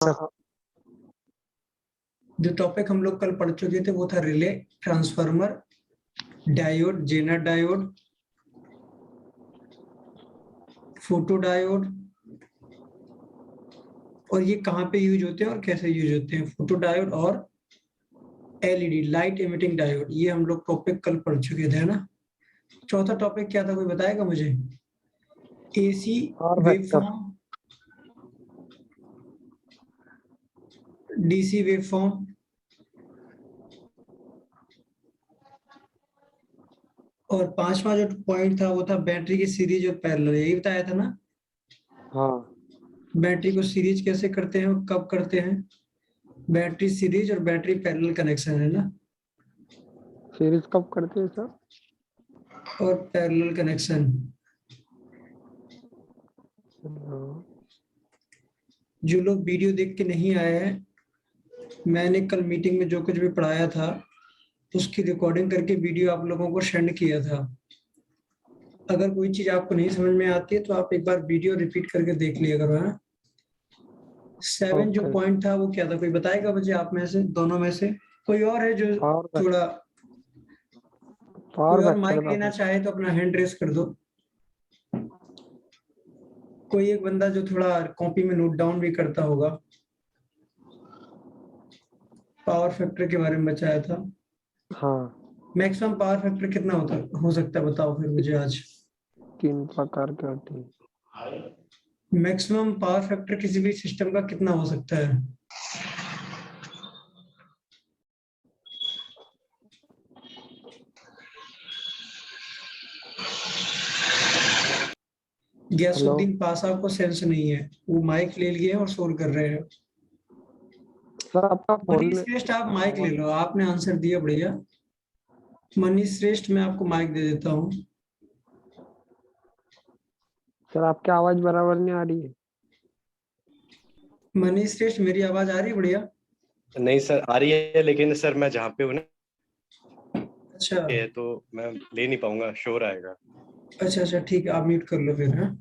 हाँ। जो टॉपिक हम लोग कल पढ़ चुके थे वो था relay, transformer, diode, zener diode, photo diode, और ये कहाँ पे यूज होते हैं और कैसे यूज होते हैं। फोटो डायोड और एलईडी, लाइट इमिटिंग डायोड, ये हम लोग टॉपिक कल पढ़ चुके थे ना। चौथा टॉपिक क्या था, कोई बताएगा मुझे? एसी वेवफॉर्म, डीसी वेवफॉर्म, और पांचवा जो पॉइंट था वो था बैटरी की सीरीज और पैरेलल, यही बताया था ना। हाँ, बैटरी को सीरीज कैसे करते हैं और कब करते हैं, बैटरी सीरीज और बैटरी पैरेलल कनेक्शन है ना, सीरीज कब करते हैं सर? और पैरेलल कनेक्शन। जो लोग वीडियो देख के नहीं आए हैं, मैंने कल मीटिंग में जो कुछ भी पढ़ाया था उसकी रिकॉर्डिंग करके वीडियो आप लोगों को सेंड किया था। अगर कोई चीज आपको नहीं समझ में आती है तो आप एक बार वीडियो रिपीट करके देख लिया करो। हाँ, 7 जो पॉइंट था वो क्या था, कोई बताएगा मुझे? आप में से, दोनों में से कोई और है जो थोड़ा, कोई और माइक लेना चाहे तो अपना हैंड रेस कर दो। कोई एक बंदा जो थोड़ा कॉपी में नोट डाउन भी करता होगा। पावर फैक्टर के बारे में बचाया था। हाँ, मैक्सिमम पावर फैक्टर कितना हो सकता है बताओ फिर मुझे आज। 3 प्रकार के होते हैं। मैक्सिमम पावर फैक्टर किसी भी सिस्टम का कितना हो सकता है? गैसुद्दीन पासा को सेंस नहीं है, वो माइक ले लिए और शोर कर रहे हैं। सर आपका मनीष श्रेष्ठ, आप माइक ले लो, आपने आंसर दिया बढ़िया। मनीष श्रेष्ठ, मैं आपको माइक दे देता हूँ। सर आपकी आवाज बराबर नहीं आ रही है। मनीष श्रेष्ठ, मेरी आवाज आ रही है बढ़िया? नहीं सर, आ रही है, लेकिन सर मैं जहाँ पे हूँ ना, अच्छा तो मैं ले नहीं पाऊंगा, शोर आएगा। अच्छा ठीक है, आप म्यूट कर लो फिर। हाँ,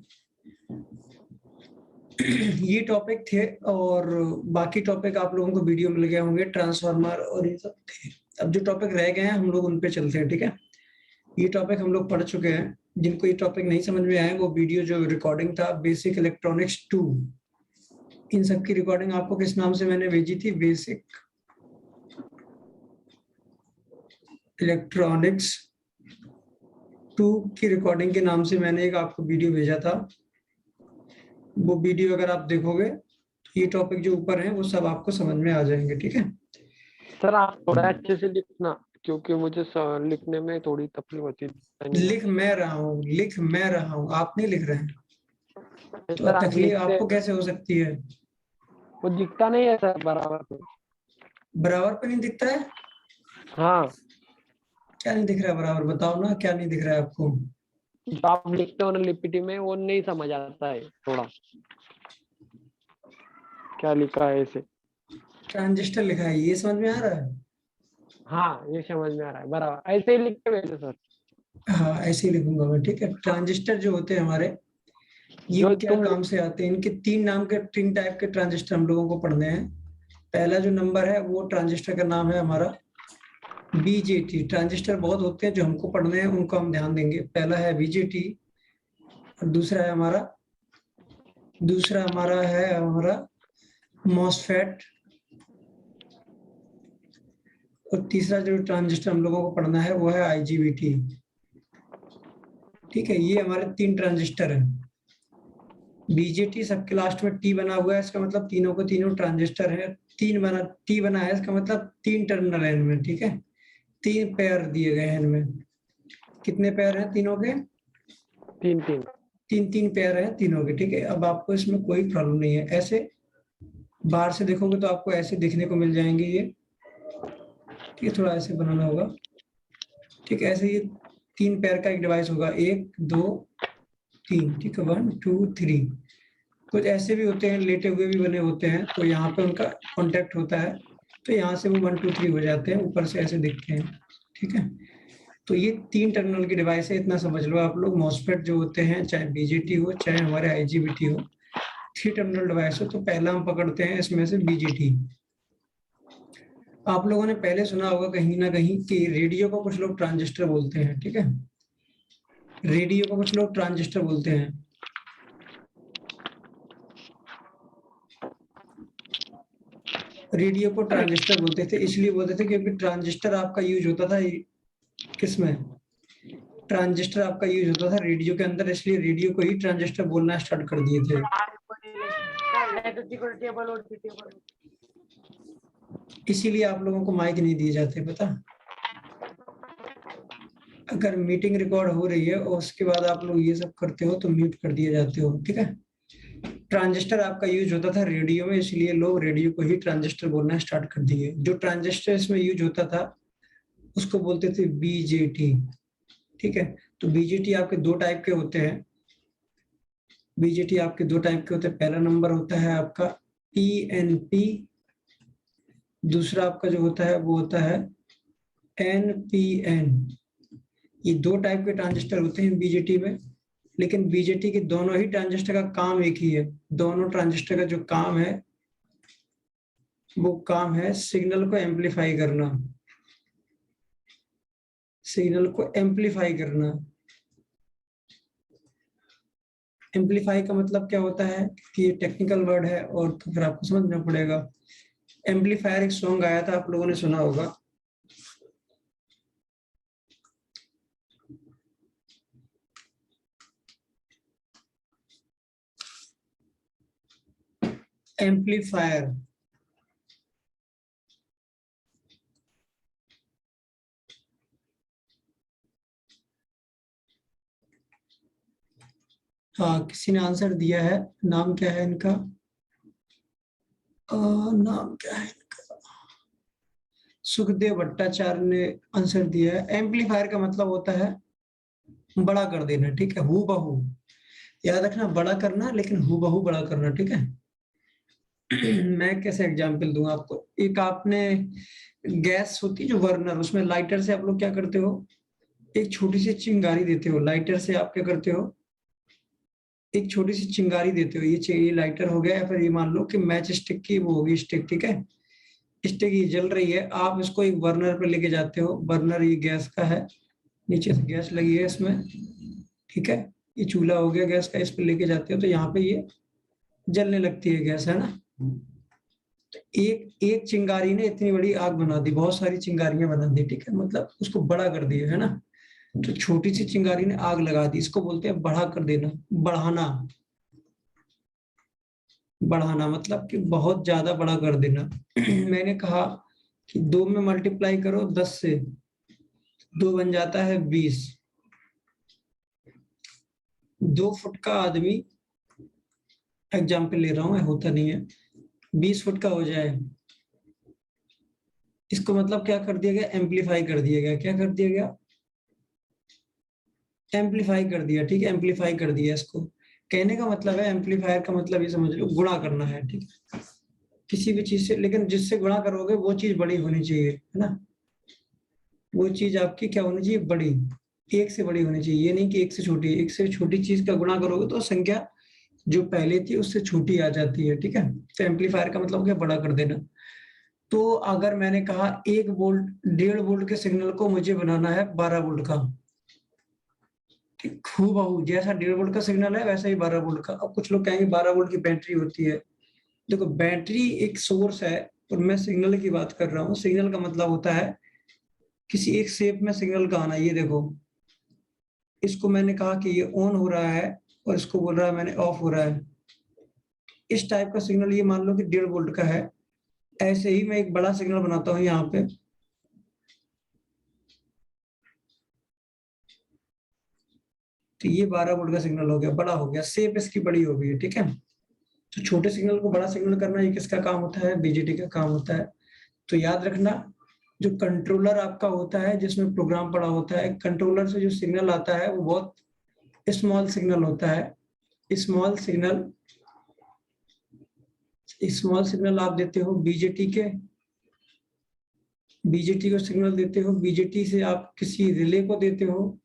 ये टॉपिक थे और बाकी टॉपिक आप लोगों को वीडियो मिल गए होंगे, ट्रांसफार्मर और ये सब थे। अब जो टॉपिक रह गए हैं हम लोग उन पे चलते हैं, ठीक है। ये टॉपिक हम लोग पढ़ चुके हैं। जिनको ये टॉपिक नहीं समझ में आए वो वीडियो जो रिकॉर्डिंग था बेसिक इलेक्ट्रॉनिक्स 2, इन सब की रिकॉर्डिंग आपको किस नाम से मैंने भेजी थी? बेसिक इलेक्ट्रॉनिक्स 2 की रिकॉर्डिंग के नाम से मैंने एक आपको वीडियो भेजा था। वो वीडियो अगर आप देखोगे तो ये टॉपिक जो ऊपर है वो सब आपको समझ में आ जाएंगे, ठीक है। सर आप थोड़ा अच्छे से लिखना, क्योंकि मुझे लिखने में थोड़ी तकलीफ होती है। लिख मैं रहा हूँ, आप नहीं लिख रहे हैं। तो सर आप तकलीफ लिखते आपको कैसे हो सकती है? वो दिखता नहीं है सर बराबर पे। बराबर पे नहीं दिखता है? हाँ, क्या नहीं दिख रहा है बराबर? बताओ ना, क्या नहीं दिख रहा है आपको? जो आप लिखते हो ना लिपटी में, वो नहीं समझ आता है थोड़ा, क्या लिखा है ऐसे। ट्रांजिस्टर लिखा है, ये समझ में आ रहा है? हाँ, ये समझ में आ रहा है, बराबर ऐसे ही लिखते हुए सर। हाँ, ऐसे ही लिखूंगा मैं, ठीक है। ट्रांजिस्टर जो होते हैं हमारे, ये जो क्या तुम काम से आते हैं? इनके तीन टाइप के ट्रांजिस्टर हम लोगों को पढ़ने हैं। पहला जो नंबर है वो ट्रांजिस्टर का नाम है हमारा बीजेटी। ट्रांजिस्टर बहुत होते हैं, जो हमको पढ़ने हैं उनको हम ध्यान देंगे। पहला है बीजेटी, और दूसरा है हमारा मॉसफेट, और तीसरा जो ट्रांजिस्टर हम लोगों को पढ़ना है वो है आईजीबीटी। ठीक है, ये हमारे 3 ट्रांजिस्टर हैं। बीजेटी सबके लास्ट में टी बना हुआ है, इसका मतलब तीनों को तीनों ट्रांजिस्टर है। टी बना है, इसका मतलब 3 टर्मिनल है इनमें, ठीक है। 3 पेयर दिए गए हैं इनमें। कितने पेयर हैं तीनों के? 3 तीन पेयर हैं तीनों के, ठीक है। अब आपको इसमें कोई प्रॉब्लम नहीं है। ऐसे बाहर से देखोगे तो आपको ऐसे दिखने को मिल जाएंगे ये, ठीक है। थोड़ा ऐसे बनाना होगा, ठीक है। ऐसे ये 3 पेयर का एक डिवाइस होगा, 1 2 3, ठीक है। 1 2 3। कुछ ऐसे भी होते हैं, लेटे हुए भी बने होते हैं, तो यहाँ पे उनका कांटेक्ट होता है, तो यहाँ से वो 1 2 3 हो जाते हैं, ऊपर से ऐसे दिखते हैं, ठीक है। तो ये 3 टर्मिनल की डिवाइस है, इतना समझ लो आप लोग। मॉसफेट जो होते हैं, चाहे बीजेटी हो चाहे हमारे आईजीबीटी हो, 3 टर्मिनल डिवाइस हो, तो पहला हम पकड़ते हैं इसमें से बीजेटी। आप लोगों ने पहले सुना होगा कहीं ना कहीं कि रेडियो को कुछ लोग ट्रांजिस्टर बोलते हैं, ठीक है, रेडियो को कुछ लोग ट्रांजिस्टर बोलते हैं। रेडियो को ट्रांजिस्टर बोलते थे, इसलिए बोलते थे क्योंकि ट्रांजिस्टर आपका यूज होता था किसमें, ट्रांजिस्टर आपका यूज होता था रेडियो के अंदर, इसलिए रेडियो को ही ट्रांजिस्टर बोलना स्टार्ट कर दिए थे। इसीलिए आप लोगों को माइक नहीं दिए जाते, पता, अगर मीटिंग रिकॉर्ड हो रही है और उसके बाद आप लोग ये सब करते हो तो म्यूट कर दिए जाते हो, ठीक है। ट्रांजिस्टर आपका यूज होता था रेडियो में, इसलिए लोग रेडियो को ही ट्रांजिस्टर बोलना स्टार्ट कर दिए। जो ट्रांजिस्टर इसमें यूज होता था उसको बोलते थे बीजेटी, ठीक है। तो बीजेटी आपके 2 टाइप के होते हैं, बीजेटी आपके 2 टाइप के होते हैं। पहला नंबर होता है आपका पीएनपी, दूसरा आपका जो होता है वो होता है एनपीएन। ये 2 टाइप के ट्रांजिस्टर होते हैं बीजेटी में, लेकिन बीजेटी के दोनों ही ट्रांजिस्टर का काम एक ही है। दोनों ट्रांजिस्टर का जो काम है वो काम है सिग्नल को एम्पलीफाई करना, सिग्नल को एम्पलीफाई करना। एम्पलीफाई का मतलब क्या होता है कि ये टेक्निकल वर्ड है और तो फिर आपको समझना पड़ेगा। एम्पलीफायर एक सॉन्ग आया था, आप लोगों ने सुना होगा, एम्पलीफायर। हाँ, किसी ने आंसर दिया है, नाम क्या है इनका, नाम क्या है इनका, सुखदेव भट्टाचार्य ने आंसर दिया है। एम्पलीफायर का मतलब होता है बड़ा कर देना, ठीक है, हूबहू, याद रखना, बड़ा करना लेकिन हूबहू बड़ा करना, ठीक है। मैं कैसे एग्जांपल दूंगा आपको, एक आपने गैस होती जो बर्नर, उसमें लाइटर से आप लोग क्या करते हो, एक छोटी सी चिंगारी देते हो, लाइटर से आप क्या करते हो, एक छोटी सी चिंगारी देते हो। ये लाइटर हो गया, या फिर ये मान लो कि मैच स्टिक की वो होगी स्टिक, ठीक है, स्टिक ये जल रही है, आप इसको एक बर्नर पे लेके जाते हो। बर्नर ये गैस का है, नीचे से गैस लगी है इसमें, ठीक है, ये चूल्हा हो गया गैस का, इस पे लेके जाते हो तो यहाँ पे ये जलने लगती है गैस, है ना। तो एक एक चिंगारी ने इतनी बड़ी आग बना दी, बहुत सारी चिंगारियां बना दी, ठीक है, मतलब उसको बड़ा कर दिया, है ना। तो छोटी सी चिंगारी ने आग लगा दी, इसको बोलते हैं बड़ा कर देना, बढ़ाना। बढ़ाना मतलब कि बहुत ज्यादा बड़ा कर देना। मैंने कहा कि 2 में मल्टीप्लाई करो 10 से, 2 बन जाता है 20। 2 फुट का आदमी, एग्जाम्पल ले रहा हूं, होता नहीं है, 20 फुट का हो जाए, इसको मतलब क्या कर दिया गया, एम्पलीफाई कर दिया गया। क्या कर दिया गया, एम्पलीफाई कर दिया, ठीक है, एम्पलीफाई कर दिया इसको। कहने का मतलब है, एम्पलीफायर का मतलब ये समझ लो, गुणा करना है, ठीक है, किसी भी चीज से, लेकिन जिससे गुणा करोगे वो चीज बड़ी होनी चाहिए, है ना। वो चीज आपकी क्या होनी चाहिए, बड़ी, एक से बड़ी होनी चाहिए। ये नहीं कि एक से छोटी, एक से छोटी चीज का गुणा करोगे तो संख्या जो पहले थी उससे छोटी आ जाती है, ठीक है। तो एम्पलीफायर का मतलब क्या, बड़ा कर देना। तो अगर मैंने कहा 1 वोल्ट 1.5 वोल्ट के सिग्नल को मुझे बनाना है 12 वोल्ट का, खूब जैसा 1.5 वोल्ट का सिग्नल है वैसा ही 12 वोल्ट का। अब कुछ लोग कहेंगे 12 वोल्ट की बैटरी होती है। देखो, बैटरी एक सोर्स है और मैं सिग्नल की बात कर रहा हूँ। सिग्नल का मतलब होता है किसी एक शेप में सिग्नल का आना। ये देखो, इसको मैंने कहा कि ये ऑन हो रहा है और इसको बोल रहा है मैंने ऑफ हो रहा है। इस टाइप का सिग्नल ये मान लो कि 1.5 वोल्ट का है। ऐसे ही मैं एक बड़ा सिग्नल बनाता हूँ यहाँ पे, तो ये 12 वोल्ट का सिग्नल हो गया, बड़ा हो गया, शेप इसकी बड़ी हो गई है, ठीक है। तो छोटे सिग्नल को बड़ा सिग्नल करना ये किसका काम होता है, बीजेटी का काम होता है। तो याद रखना, जो कंट्रोलर आपका होता है जिसमें प्रोग्राम पड़ा होता है, कंट्रोलर से जो सिग्नल आता है वो बहुत स्मॉल सिग्नल होता है। स्मॉल सिग्नल आप देते हो बीजेटी को सिग्नल देते हो, बीजेटी से आप किसी रिले को देते हो।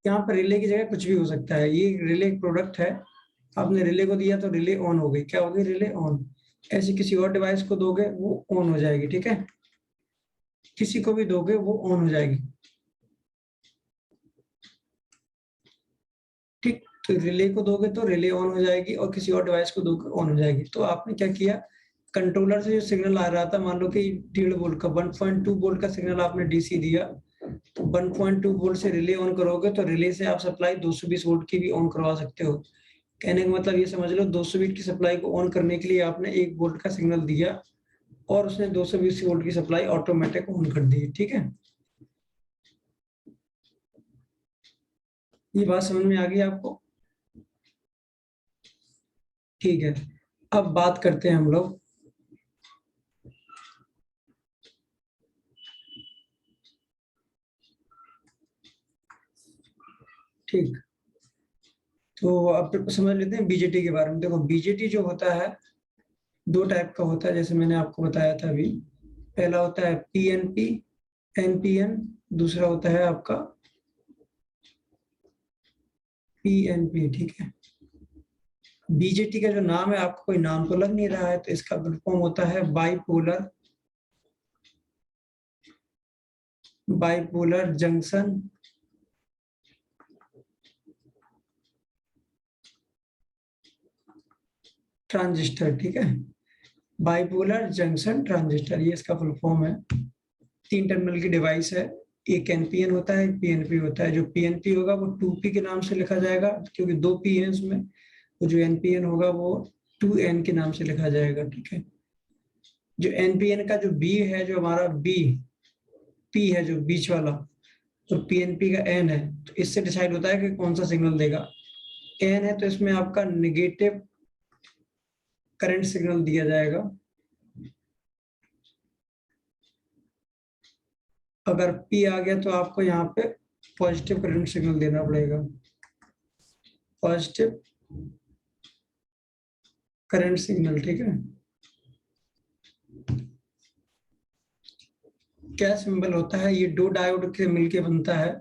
यहाँ पर रिले की जगह कुछ भी हो सकता है, ये रिले एक प्रोडक्ट है, आपने रिले को दिया तो रिले ऑन हो गई, क्या हो गई, रिले ऑन। ऐसे किसी और डिवाइस को दोगे वो ऑन हो जाएगी, ठीक है, किसी को भी दोगे वो ऑन हो जाएगी, ठीक। तो रिले को दोगे तो रिले ऑन हो जाएगी और किसी और डिवाइस को दोगे ऑन हो जाएगी। तो आपने क्या किया, कंट्रोलर से जो सिग्नल आ रहा था, मान लो कि 1.5 वोल्ट का 1.2 वोल्ट का सिग्नल आपने डीसी दिया, तो 1.2 वोल्ट से रिले ऑन करोगे तो रिले से आप सप्लाई 220 वोल्ट की भी ऑन करवा सकते हो। कहने का मतलब ये समझ लो 220 की सप्लाई को ऑन करने के लिए आपने 1 वोल्ट का सिग्नल दिया और उसने 220 वोल्ट की सप्लाई ऑटोमेटिक ऑन कर दी, ठीक है। ये बात समझ में आ गई आपको, ठीक है। अब बात करते हैं हम लोग ठीक, तो अब समझ लेते हैं बीजेटी के बारे में। देखो बीजेटी जो होता है दो टाइप का होता है, जैसे मैंने आपको बताया था अभी। पहला होता है पीएनपी, एनपीएन, दूसरा होता है आपका पीएनपी, ठीक है। बीजेटी का जो नाम है, आपको कोई नाम तो लग नहीं रहा है, तो इसका फुल फॉर्म होता है बाइपोलर जंक्शन ट्रांजिस्टर, ठीक है। बाइपोलर जंक्शन ट्रांजिस्टर, ये इसका फुल फॉर्म है। 3 टर्मिनल की डिवाइस है, एक एनपीएन होता है, एक पीएनपी होता है। जो पीएनपी होगा वो 2p के नाम से लिखा जाएगा, क्योंकि 2 p है उसमें। तो जो एनपीएन होगा वो 2n के नाम से लिखा जाएगा, ठीक है। जो एनपीएन का जो बी है, जो हमारा बी पी है जो बीच वाला, तो पीएनपी का एन है, तो इससे डिसाइड होता है कि कौन सा सिग्नल देगा। एन है तो इसमें आपका निगेटिव करंट सिग्नल दिया जाएगा, अगर पी आ गया तो आपको यहाँ पे पॉजिटिव करंट सिग्नल देना पड़ेगा, पॉजिटिव करंट सिग्नल, ठीक है। क्या सिंबल होता है, ये दो डायोड के मिलके बनता है।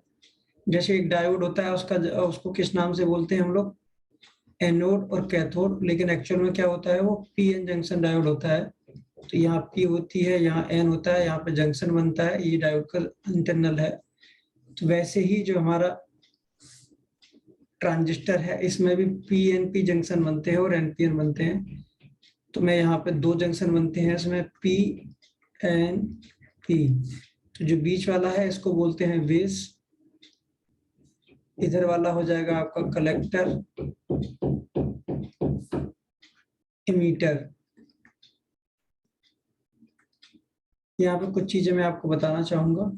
जैसे एक डायोड होता है, उसको किस नाम से बोलते हैं हम लोग, एनोड और कैथोड, लेकिन एक्चुअल में क्या होता है, वो पी एन जंक्शन डायोड होता है। तो यहाँ पी होती है, यहाँ एन होता है, यहाँ पे जंक्शन बनता है, ये डायोड का इंटरनल है। तो वैसे ही जो हमारा ट्रांजिस्टर है, इसमें भी पी एन पी जंक्शन बनते हैं और एनपीएन बनते हैं। तो मैं यहाँ पे 2 जंक्शन बनते हैं इसमें, पी एन पी। तो जो बीच वाला है इसको बोलते हैं बेस, इधर वाला हो जाएगा आपका कलेक्टर, इमीटर। यहाँ पे कुछ चीजें मैं आपको बताना चाहूंगा।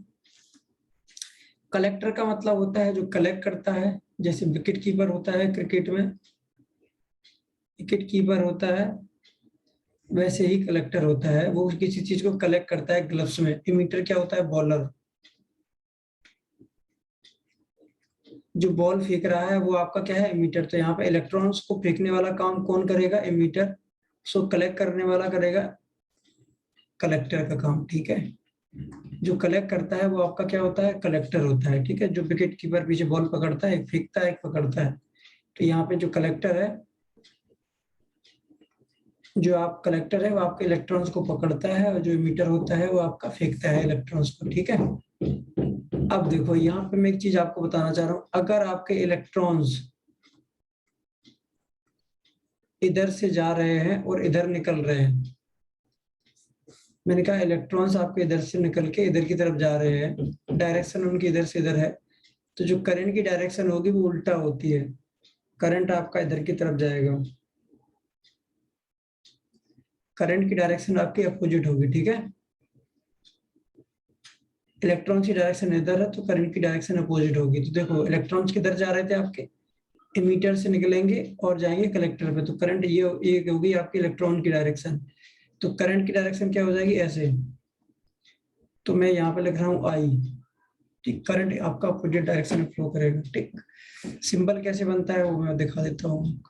कलेक्टर का मतलब होता है जो कलेक्ट करता है, जैसे विकेट कीपर होता है क्रिकेट में, विकेट कीपर होता है, वैसे ही कलेक्टर होता है, वो किसी चीज को कलेक्ट करता है ग्लव्स में। इमीटर क्या होता है, बॉलर, जो बॉल फेंक रहा है वो आपका क्या है, इमीटर। तो यहाँ पे इलेक्ट्रॉन्स को फेंकने वाला काम कौन करेगा, इमीटर। सो कलेक्ट करने वाला करेगा कलेक्टर का काम, ठीक है। जो कलेक्ट करता है वो आपका क्या होता है, कलेक्टर होता है, ठीक है। जो विकेट कीपर पीछे बॉल पकड़ता है, एक फेंकता है एक पकड़ता है। तो यहाँ पे जो कलेक्टर है, जो आप कलेक्टर है वो आपके इलेक्ट्रॉन्स को पकड़ता है, और जो इमीटर होता है वो आपका फेंकता है इलेक्ट्रॉन्स को, ठीक है। अब देखो यहाँ पे मैं एक चीज आपको बताना चाह रहा हूँ, अगर आपके इलेक्ट्रॉन्स इधर से जा रहे हैं और इधर निकल रहे हैं, मैंने कहा इलेक्ट्रॉन्स आपके इधर से निकल के इधर की तरफ जा रहे हैं, डायरेक्शन उनकी इधर से इधर है, तो जो करंट की डायरेक्शन होगी वो उल्टा होती है, करंट आपका इधर की तरफ जाएगा, करंट की डायरेक्शन आपकी अपोजिट होगी, ठीक है। इलेक्ट्रॉन्स की डायरेक्शन इधर है तो करंट की डायरेक्शन अपोजिट होगी। तो देखो इलेक्ट्रॉन्स किधर जा रहे थे आपके, इमीटर से निकलेंगे और जाएंगे कलेक्टर पे, तो करंट ये होगी आपकी इलेक्ट्रॉन की डायरेक्शन। तो करंट की डायरेक्शन क्या हो जाएगी, ऐसे। तो मैं यहाँ पे लिख रहा हूँ आई, ठीक। करंट आपका अपोजिट डायरेक्शन में फ्लो करेगा, ठीक। सिंबल कैसे बनता है वो मैं दिखा देता हूँ।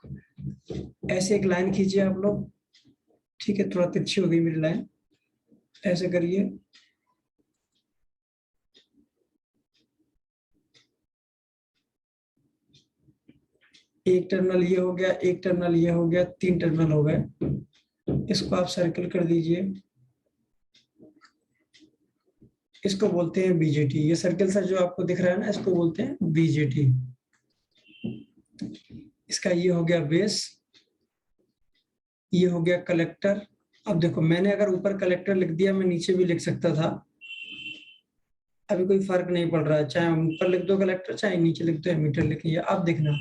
ऐसे एक लाइन खींचिए आप लोग, ठीक है, थोड़ा तिरछी हो गई मेरी लाइन, ऐसे करिए। एक टर्मिनल ये हो गया, एक टर्मिनल ये हो गया, 3 टर्मिनल हो गए। इसको आप सर्कल कर दीजिए, इसको बोलते हैं बीजेटी। ये सर्कल सा जो आपको दिख रहा है ना, इसको बोलते हैं बीजेटी। इसका ये हो गया बेस, ये हो गया कलेक्टर। अब देखो मैंने अगर ऊपर कलेक्टर लिख दिया, मैं नीचे भी लिख सकता था, अभी कोई फर्क नहीं पड़ रहा है, चाहे ऊपर लिख दो कलेक्टर, चाहे नीचे लिख दो एमीटर लिखिए। अब देखना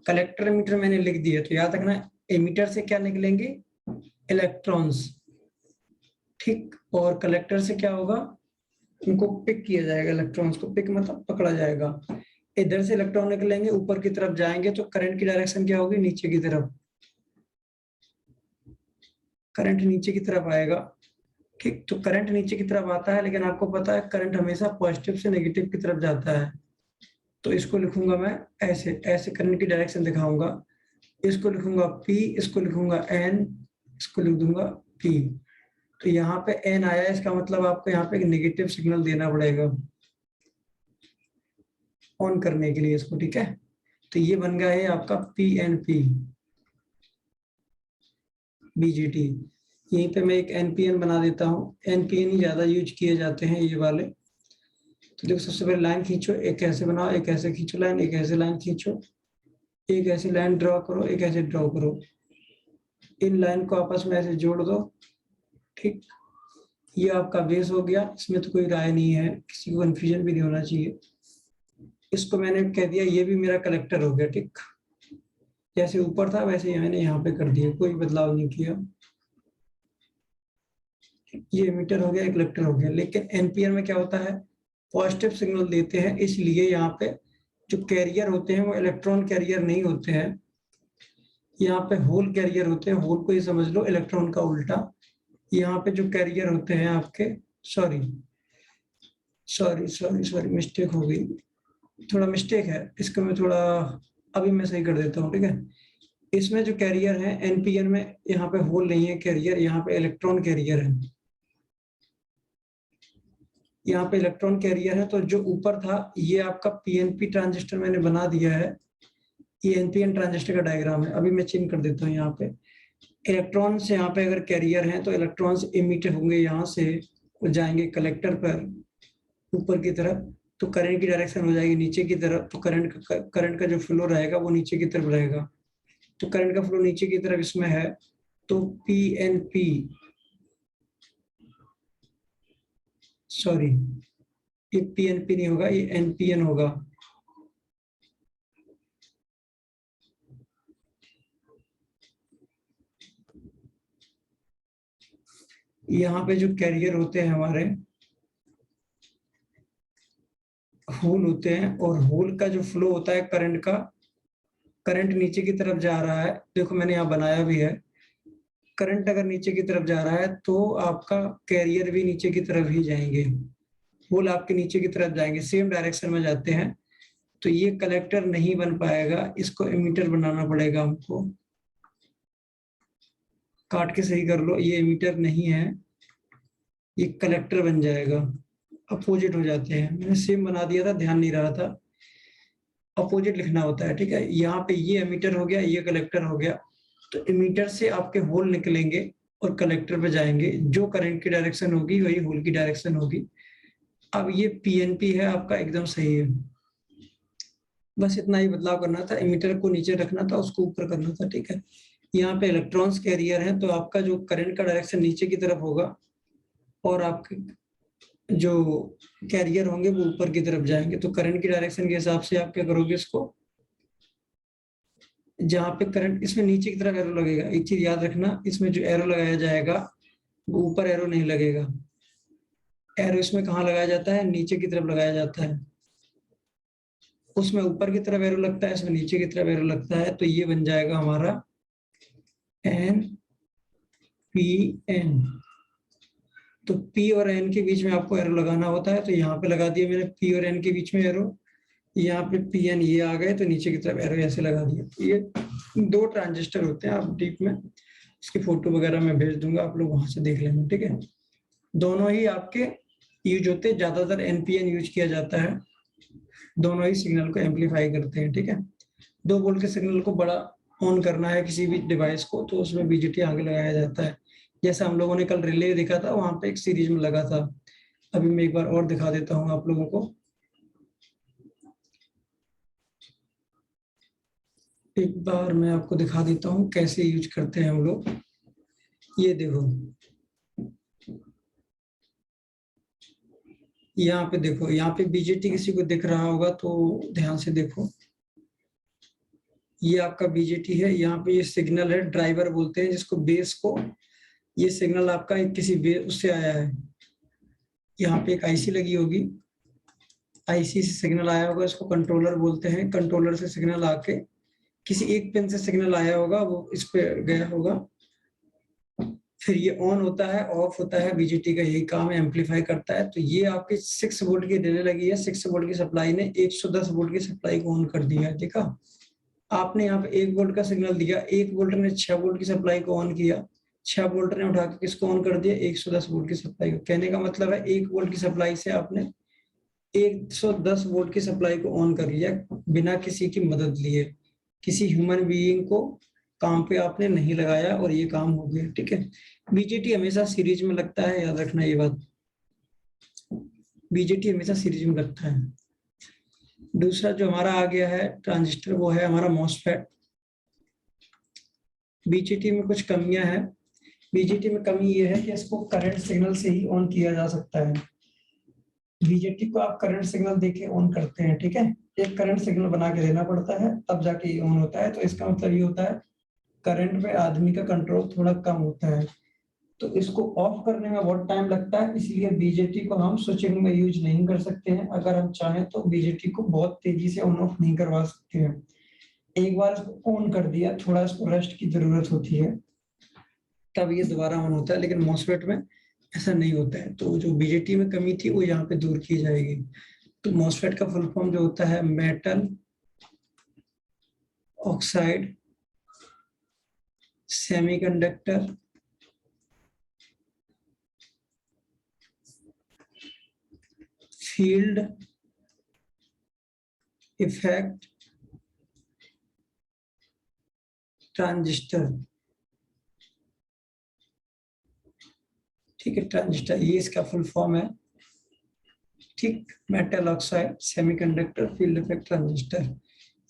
कलेक्टर एमीटर मैंने लिख दिया, तो याद रखना एमीटर से क्या निकलेंगे, इलेक्ट्रॉन्स, ठीक। और कलेक्टर से क्या होगा, उनको पिक किया जाएगा, इलेक्ट्रॉन्स को पिक मतलब पकड़ा जाएगा। इधर से इलेक्ट्रॉन निकलेंगे, ऊपर की तरफ जाएंगे, तो करंट की डायरेक्शन क्या होगी, नीचे की तरफ, करंट नीचे की तरफ आएगा, ठीक। तो करंट नीचे की तरफ आता है, लेकिन आपको पता है करंट हमेशा पॉजिटिव से नेगेटिव की तरफ जाता है। तो इसको लिखूंगा मैं ऐसे, ऐसे करंट की डायरेक्शन दिखाऊंगा। इसको लिखूंगा P, इसको लिखूंगा N, इसको लिख दूंगा P। तो यहाँ पे N आया, इसका मतलब आपको यहाँ पे एक नेगेटिव सिग्नल देना पड़ेगा ऑन करने के लिए इसको, ठीक है। तो ये बन गया है आपका PNP BGT। यहीं पे मैं एक NPN बना देता हूँ, NPN ही ज्यादा यूज किए जाते हैं ये वाले। तो देखो सबसे पहले लाइन खींचो, एक ऐसे बनाओ, एक ऐसे खींचो लाइन, एक ऐसे लाइन खींचो, एक ऐसी लाइन ड्रॉ करो, एक ऐसे ड्रॉ करो। इन लाइन को आपस में ऐसे जोड़ दो, ठीक। ये आपका बेस हो गया, इसमें तो कोई राय नहीं है, किसी को कंफ्यूजन भी नहीं होना चाहिए। इसको मैंने कह दिया ये भी मेरा कलेक्टर हो गया, ठीक। जैसे ऊपर था वैसे ही मैंने यहाँ पे कर दिया, कोई बदलाव नहीं किया। ये एमीटर हो गया, एक कलेक्टर हो गया। लेकिन एनपीआर में क्या होता है, पॉजिटिव सिग्नल देते हैं, इसलिए यहाँ पे जो कैरियर होते हैं वो इलेक्ट्रॉन कैरियर नहीं होते हैं, यहाँ पे होल कैरियर होते हैं। होल को ही समझ लो इलेक्ट्रॉन का उल्टा। यहाँ पे जो कैरियर होते हैं आपके, sorry sorry sorry sorry mistake हो गई, थोड़ा मिस्टेक है, इसको मैं थोड़ा अभी मैं सही कर देता हूँ, ठीक है। इसमें जो कैरियर है एनपीएन में, यहाँ पे होल नहीं है कैरियर, यहाँ पे इलेक्ट्रॉन कैरियर है, यहाँ पे इलेक्ट्रॉन कैरियर है। तो जो ऊपर था ये आपका पीएनपी ट्रांजिस्टर मैंने बना दिया है, ये एनपीएन ट्रांजिस्टर का डायग्राम है। अभी मैं चेंज कर देता हूँ, यहाँ पे इलेक्ट्रॉन्स यहाँ पे अगर कैरियर हैं तो इलेक्ट्रॉन्स इमिट होंगे, यहाँ से वो जाएंगे कलेक्टर पर ऊपर की तरफ, तो करंट की डायरेक्शन हो जाएगी नीचे की तरफ। तो करंट का जो फ्लो रहेगा वो नीचे की तरफ रहेगा, तो करंट का फ्लो नीचे की तरफ इसमें है, तो पीएनपी, सॉरी ये पीएनपी नहीं होगा, ये एनपीएन होगा। यहाँ पे जो कैरियर होते हैं हमारे, होल होते हैं, और होल का जो फ्लो होता है करंट का, करंट नीचे की तरफ जा रहा है, देखो मैंने यहाँ बनाया भी है, करंट अगर नीचे की तरफ जा रहा है तो आपका कैरियर भी नीचे की तरफ ही जाएंगे, होल आपके नीचे की तरफ जाएंगे, सेम डायरेक्शन में जाते हैं। तो ये कलेक्टर नहीं बन पाएगा, इसको एमीटर बनाना पड़ेगा हमको। काट के सही कर लो, ये एमीटर नहीं है, ये कलेक्टर बन जाएगा। अपोजिट हो जाते हैं, मैंने सेम बना दिया था, ध्यान नहीं रहा था, अपोजिट लिखना होता है, ठीक है। यहाँ पे ये एमीटर हो गया, ये कलेक्टर हो गया। तो एमीटर से आपके होल निकलेंगे और कलेक्टर पे जाएंगे, जो करंट की डायरेक्शन होगी वही होल की डायरेक्शन होगी। अब ये पीएनपी है आपका, एकदम सही है। बस इतना ही बदलाव करना था, एमीटर को नीचे रखना था, उसको ऊपर करना था, ठीक है। यहाँ पे इलेक्ट्रॉन्स कैरियर है, तो आपका जो करंट का डायरेक्शन नीचे की तरफ होगा, और आपके जो कैरियर होंगे वो ऊपर की तरफ जाएंगे। तो करंट की डायरेक्शन के हिसाब से आप क्या करोगे, इसको जहाँ पे करंट, इसमें नीचे की तरफ एरो लगेगा। एक चीज याद रखना, इसमें जो एरो लगाया जाएगा वो ऊपर एरो नहीं लगेगा, एरो इसमें कहाँ लगाया जाता है, नीचे की तरफ लगाया जाता है। उसमें ऊपर की तरफ एरो लगता है, इसमें नीचे की तरफ एरो लगता है। तो ये बन जाएगा हमारा एन पी एन। तो P और N के बीच में आपको एरो लगाना होता है, तो यहाँ पे लगा दिया मैंने P और N के बीच में एरो, यहाँ पे PN ये आ गए, तो नीचे की तरफ एरो ऐसे लगा दिया। ये दो ट्रांजिस्टर होते हैं, आप डीप में इसकी फोटो वगैरह मैं भेज दूंगा, आप लोग वहां से देख लेंगे, ठीक है। दोनों ही आपके यूज होते हैं, ज्यादातर NPN यूज किया जाता है, दोनों ही सिग्नल को एम्पलीफाई करते हैं, ठीक है। 2 वोल्ट के सिग्नल को बड़ा ऑन करना है किसी भी डिवाइस को, तो उसमें बीजेटी आगे लगाया जाता है। जैसा हम लोगों ने कल रिले देखा था, वहां पे एक सीरीज में लगा था। अभी मैं एक बार और दिखा देता हूँ आप लोगों को। एक बार मैं आपको दिखा देता हूँ कैसे यूज करते हैं हम लोग। ये देखो, यहाँ पे देखो, यहाँ पे बीजेटी किसी को दिख रहा होगा तो ध्यान से देखो। ये आपका बीजेटी है, यहाँ पे ये सिग्नल है, ड्राइवर बोलते हैं जिसको, बेस को। ये सिग्नल आपका एक किसी बेस उससे आया है। यहाँ पे एक आईसी लगी होगी, आईसी से सिग्नल आया होगा, इसको कंट्रोलर बोलते हैं। कंट्रोलर से सिग्नल आके किसी एक पिन से सिग्नल आया होगा, वो इस पे गया होगा, फिर ये ऑन होता है, ऑफ होता है। बीजेटी का यही काम है, एम्पलीफाई करता है। तो ये आपकी 6 वोल्ट की रिले लगी है, 6 वोल्ट की सप्लाई ने 110 वोल्ट की सप्लाई को ऑन कर दिया है। देखा आपने यहाँ पे 1 वोल्ट का सिग्नल दिया, 1 वोल्ट ने 6 वोल्ट की सप्लाई को ऑन किया, 6 वोल्ट ने उठा के किसको ऑन कर दिया, 110 वोल्ट की सप्लाई को। कहने का मतलब है 1 वोल्ट की सप्लाई से आपने 110 वोल्ट की सप्लाई को ऑन कर लिया, बिना किसी की मदद लिए। किसी ह्यूमन बीइंग को काम पे आपने नहीं लगाया और ये काम हो गया। ठीक है, बीजेटी हमेशा सीरीज में लगता है, याद रखना ये बात। बीजेटी हमेशा सीरीज में लगता है। दूसरा जो हमारा आ गया है ट्रांजिस्टर, वो है हमारा मॉसफेट। बीजेटी में कुछ कमियां हैं। बीजेटी में कमी ये है कि इसको करंट सिग्नल से ही ऑन किया जा सकता है। बीजेटी को आप करंट सिग्नल देके ऑन करते हैं, ठीक है। एक करंट सिग्नल बना के देना पड़ता है, तब जाके ये ऑन होता है। तो इसका मतलब ये होता है करंट पे आदमी का कंट्रोल थोड़ा कम होता है। तो इसको ऑफ करने में बहुत टाइम लगता है, इसलिए बीजेटी को हम स्विचिंग में यूज नहीं कर सकते हैं। अगर हम चाहें तो बीजेटी को बहुत तेजी से ऑन ऑफ नहीं करवा सकते हैं। एक बार इसको ऑन कर दिया, थोड़ा इसको रेस्ट की जरूरत होती है, तब ये दोबारा ऑन होता है। लेकिन मॉसफेट में ऐसा नहीं होता है। तो जो बीजेटी में कमी थी वो यहाँ पे दूर की जाएगी। तो मॉसफेट का फुल फॉर्म जो होता है metal oxide semiconductor field effect transistor. ठीक है, ट्रांजिस्टर ये इसका फुल फॉर्म है। ठीक, metal oxide semiconductor field effect transistor.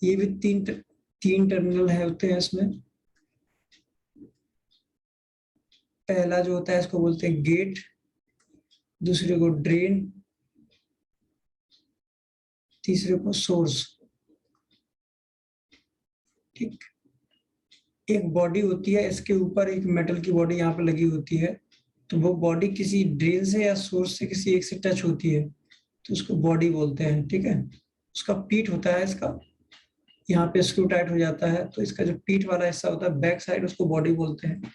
ये भी तीन टर्मिनल है होते हैं इसमें। पहला जो होता है इसको बोलते हैं गेट, दूसरे को ड्रेन, तीसरे को सोर्स। ठीक, एक बॉडी होती है, इसके ऊपर एक मेटल की बॉडी यहाँ पे लगी होती है। तो वो बॉडी किसी ड्रेन से या सोर्स से किसी एक से टच होती है, तो उसको बॉडी बोलते हैं। ठीक है, उसका पीठ होता है, इसका यहाँ पे स्क्रू टाइट हो जाता है, तो इसका जो पीठ वाला हिस्सा होता है बैक साइड, उसको बॉडी बोलते हैं।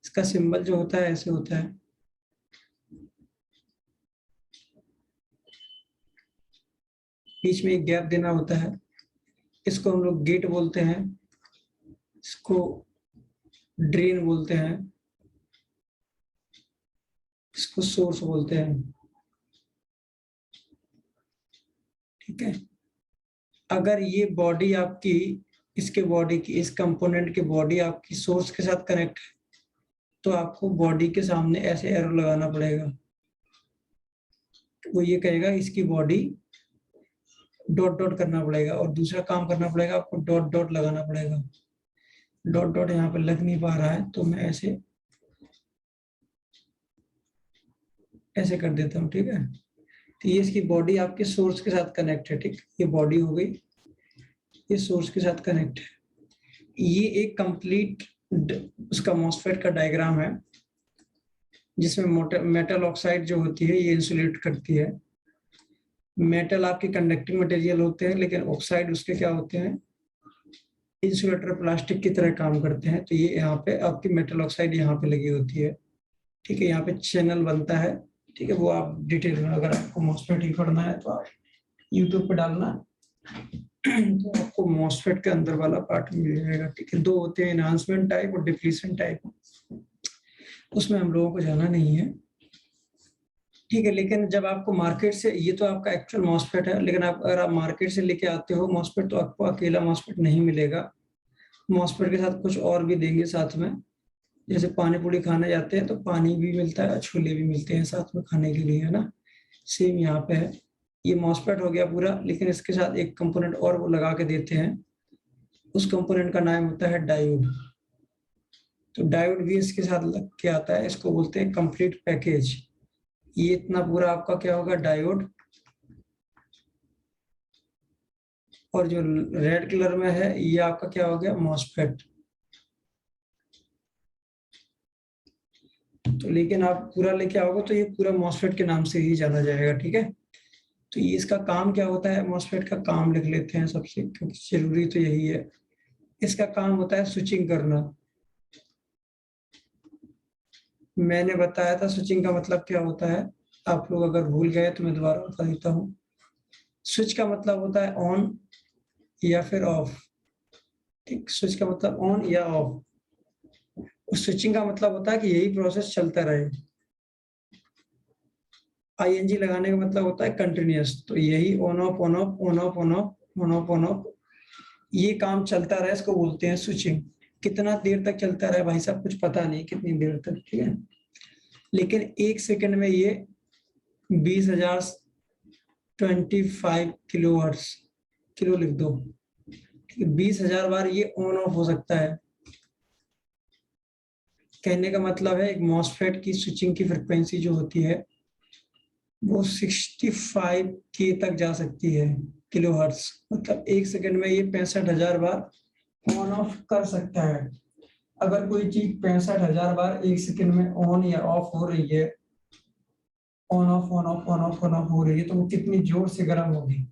इसका सिंबल जो होता है ऐसे होता है। बीच में एक गैप देना होता है, इसको हम लोग गेट बोलते हैं, इसको ड्रेन बोलते हैं, इसको सोर्स बोलते हैं। ठीक है, अगर ये बॉडी आपकी, इसके बॉडी की, इस कंपोनेंट की बॉडी आपकी सोर्स के साथ कनेक्ट है, तो आपको बॉडी के सामने ऐसे एरो लगाना पड़ेगा। वो ये कहेगा इसकी बॉडी डॉट डॉट करना पड़ेगा, और दूसरा काम करना पड़ेगा आपको, डॉट डॉट लगाना पड़ेगा। डॉट डॉट यहाँ पे लग नहीं पा रहा है, तो मैं ऐसे ऐसे कर देता हूँ। ठीक है, तो ये इसकी बॉडी आपके सोर्स के साथ कनेक्ट है। ठीक, ये बॉडी हो गई, ये सोर्स के साथ कनेक्ट है। ये एक कंप्लीट उसका मॉसफेट का डायग्राम है, जिसमें मेटल ऑक्साइड जो होती है ये इंसुलेट करती है। मेटल आपके कंडक्टिंग मटेरियल होते हैं, लेकिन ऑक्साइड उसके क्या होते हैं, इंसुलेटर प्लास्टिक की तरह काम करते हैं। तो ये यहाँ पे आपकी मेटल ऑक्साइड यहाँ पे लगी होती है। ठीक है, यहाँ पे चैनल बनता है। ठीक है, वो आप डिटेल में, अगर आपको मॉसफेट ही पढ़ना है तो आप यूट्यूब पे डालना, तो आपको मॉसफेट के अंदर वाला पार्ट मिल जाएगा। ठीक है, 2 होते हैं, एनहांसमेंट टाइप और डिप्लीशन टाइप। उसमें हम लोगों को जाना नहीं है। ठीक है, लेकिन जब आपको मार्केट से, ये तो आपका एक्चुअल मॉसफेट है, लेकिन आप अगर आप मार्केट से लेके आते हो मॉसफेट, तो आपको अकेला मॉसफेट नहीं मिलेगा। मॉसफेट के साथ कुछ और भी देंगे साथ में। जैसे पानी पूरी खाने जाते हैं तो पानी भी मिलता है, छोले भी मिलते हैं साथ में खाने के लिए, है ना। सेम यहाँ पे है। ये मॉसफेट हो गया पूरा, लेकिन इसके साथ एक कंपोनेंट और वो लगा के देते हैं। उस कंपोनेंट का नाम होता है डायोड। तो डायोड भी इसके साथ लग के आता है, इसको बोलते हैं कंप्लीट पैकेज। ये इतना पूरा आपका क्या होगा, डायोड। और जो रेड कलर में है ये आपका क्या हो गया, मॉसफेट। तो लेकिन आप पूरा लेके आओगे तो ये पूरा मॉसफेट के नाम से ही जाना जाएगा, ठीक है। तो ये इसका काम क्या होता है, मॉसफेट का काम लिख लेते हैं सबसे, क्योंकि जरूरी तो यही है। इसका काम होता है स्विचिंग करना। मैंने बताया था स्विचिंग का मतलब क्या होता है, आप लोग अगर भूल गए तो मैं दोबारा बता देता हूँ। स्विच का मतलब होता है ऑन या फिर ऑफ। ठीक, स्विच का मतलब ऑन या ऑफ। स्विचिंग का मतलब होता है कि यही प्रोसेस चलता रहे। आईएनजी लगाने का मतलब होता है कंटिन्यूअस। तो यही on off on off on off on off on off on off, ये काम चलता रहे, इसको बोलते हैं स्विचिंग। कितना देर तक चलता रहे भाई साहब, कुछ पता नहीं कितनी देर तक, ठीक है। लेकिन 1 सेकंड में ये 20,025 किलो हर्ट्ज, किलो लिख दो, 20,000 बार ये ऑन ऑफ हो सकता है। कहने का मतलब है एक मॉसफेट की स्विचिंग की फ्रिक्वेंसी जो होती है वो 65 के तक जा सकती है, किलो हर्ट्ज। मतलब 1 सेकंड में ये 65,000 बार ऑन ऑफ कर सकता है। अगर कोई चीज 65,000 बार 1 सेकंड में ऑन या ऑफ हो रही है, on off on off on off on off हो रही है, तो वो कितनी जोर से गर्म होगी।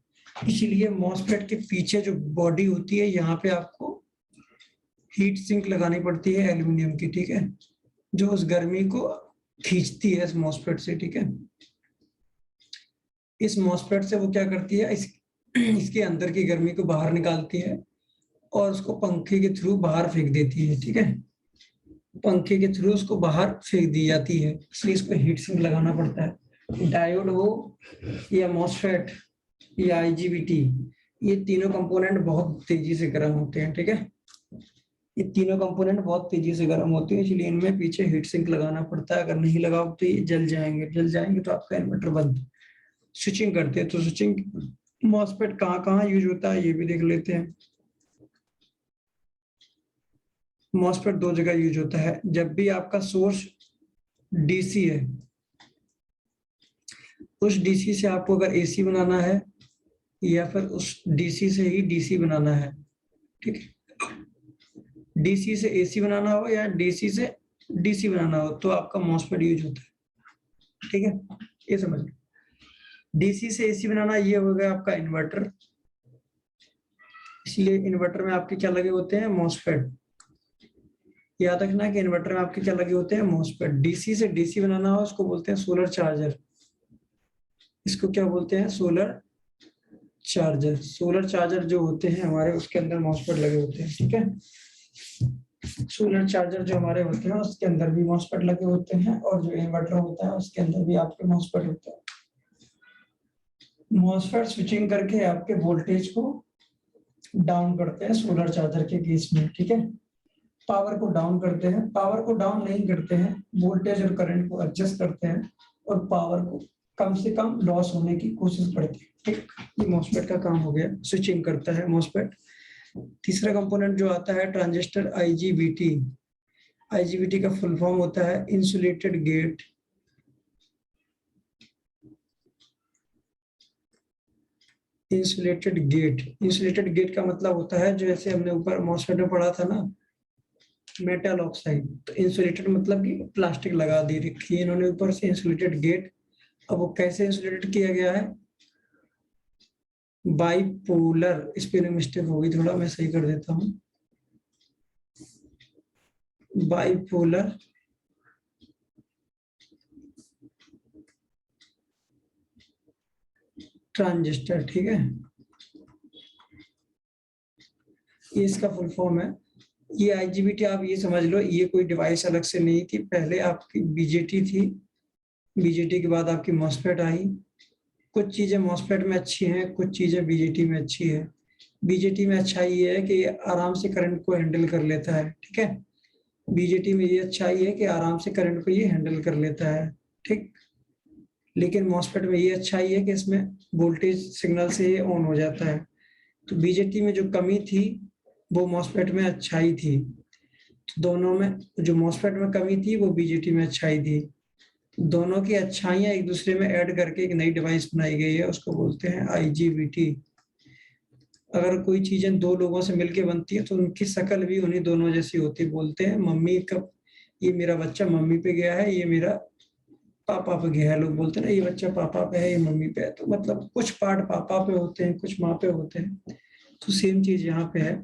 इसीलिए मॉसफेट के पीछे जो बॉडी होती है, यहाँ पे आपको हीट सिंक लगानी पड़ती है एल्यूमिनियम की, ठीक है, जो उस गर्मी को खींचती है इस मॉसफेट से, ठीक है। इस मॉसफेट से वो क्या करती है, इसके अंदर की गर्मी को बाहर निकालती है और उसको पंखे के थ्रू बाहर फेंक देती है, ठीक है। पंखे के थ्रू उसको बाहर फेंक दी जाती है, इसलिए इसको हीट सिंक लगाना पड़ता है। डायोड हो या मॉसफेट या आईजीबीटी, ये तीनों कंपोनेंट बहुत तेजी से गर्म होते हैं, ठीक है। ये तीनों कंपोनेंट बहुत तेजी से गर्म होते हैं, इसलिए इनमें पीछे हीट सिंक लगाना पड़ता है। अगर नहीं लगाओ तो ये जल जाएंगे तो आपका इन्वर्टर बंद। स्विचिंग करते हैं तो स्विचिंग मॉसफेट कहाँ कहाँ यूज होता है ये भी देख लेते हैं। मॉसफेट 2 जगह यूज होता है। जब भी आपका सोर्स डीसी है, उस डीसी से आपको अगर एसी बनाना है या फिर उस डीसी से ही डीसी बनाना है, ठीक है। डीसी से एसी बनाना हो या डीसी से डीसी बनाना हो तो आपका मॉसफेट यूज होता है, ठीक है। ये समझ लो, डीसी से एसी बनाना ये हो गया आपका इन्वर्टर। इसलिए इन्वर्टर में आपके क्या लगे होते हैं, मॉसफेट। याद रखना कि इन्वर्टर में आपके क्या लगे होते हैं, मॉसफेट। डीसी से डीसी बनाना हो उसको बोलते हैं सोलर चार्जर। इसको क्या बोलते हैं, सोलर चार्जर। सोलर चार्जर जो होते हैं हमारे, उसके अंदर मॉसफेट लगे होते हैं, ठीक है। सोलर चार्जर जो हमारे होते हैं उसके अंदर भी मॉसफेट लगे होते हैं, और जो इन्वर्टर होता है उसके अंदर भी आपके मॉसफेट होते हैं। मॉसफेट स्विचिंग करके आपके वोल्टेज को डाउन करते हैं सोलर चार्जर के केस में, ठीक है। पावर को डाउन करते हैं, पावर को डाउन नहीं करते हैं, वोल्टेज और करंट को एडजस्ट करते हैं और पावर को कम से कम लॉस होने की कोशिश करते हैं, ठीक। ये मॉसफेट का काम हो गया, स्विचिंग करता है मॉसफेट। तीसरा कंपोनेंट जो आता है ट्रांजिस्टर आईजीबीटी। आईजीबीटी का फुल फॉर्म होता है insulated gate. Insulated gate, insulated gate का मतलब होता है, जो जैसे हमने ऊपर मॉसफेट में पढ़ा था ना, मेटल ऑक्साइड। तो इंसुलेटेड मतलब कि प्लास्टिक लगा दी रखी है इन्होंने ऊपर से, इंसुलेटेड गेट। अब वो कैसे इंसुलेटेड किया गया है, बाइपोलर, स्पेलिंग मिस्टेक होगी थोड़ा, मैं सही कर देता हूँ। बाइपोलर ट्रांजिस्टर, ठीक है। ये इसका फुल फॉर्म है। ये आईजीबीटी आप ये समझ लो, ये कोई डिवाइस अलग से नहीं थी, पहले आपकी बीजेटी थी, बीजेटी के बाद आपकी मॉसफेट आई। कुछ चीजें मॉसफेट में अच्छी हैं, कुछ चीजें बीजेटी में अच्छी है। बीजेटी में अच्छा ये है कि ये आराम से करंट को हैंडल कर लेता है, ठीक है। बीजेटी में ये अच्छा ये है कि आराम से करंट को ये हैंडल कर लेता है, ठीक। लेकिन मॉसफेट में ये अच्छा ही है कि इसमें वोल्टेज सिग्नल से ये ऑन हो जाता है। तो बीजेटी में जो कमी थी वो मॉसफेट में अच्छाई थी। तो दोनों में जो मॉसफेट में कमी थी वो बीजेटी में अच्छाई थी। दोनों की अच्छाइयाँ एक दूसरे में ऐड करके एक नई डिवाइस बनाई गई है, उसको बोलते हैं IGBT। अगर कोई चीजें दो लोगों से मिलके बनती है तो उनकी शक्ल भी उन्हीं दोनों जैसी होती है। बोलते हैं मम्मी का, ये मेरा बच्चा मम्मी पे गया है, ये मेरा पापा पे गया है। लोग बोलते हैं ना ये बच्चा पापा पे है, ये मम्मी पे है। तो मतलब कुछ पार्ट पापा पे होते हैं, कुछ माँ पे होते हैं। तो सेम चीज यहाँ पे है।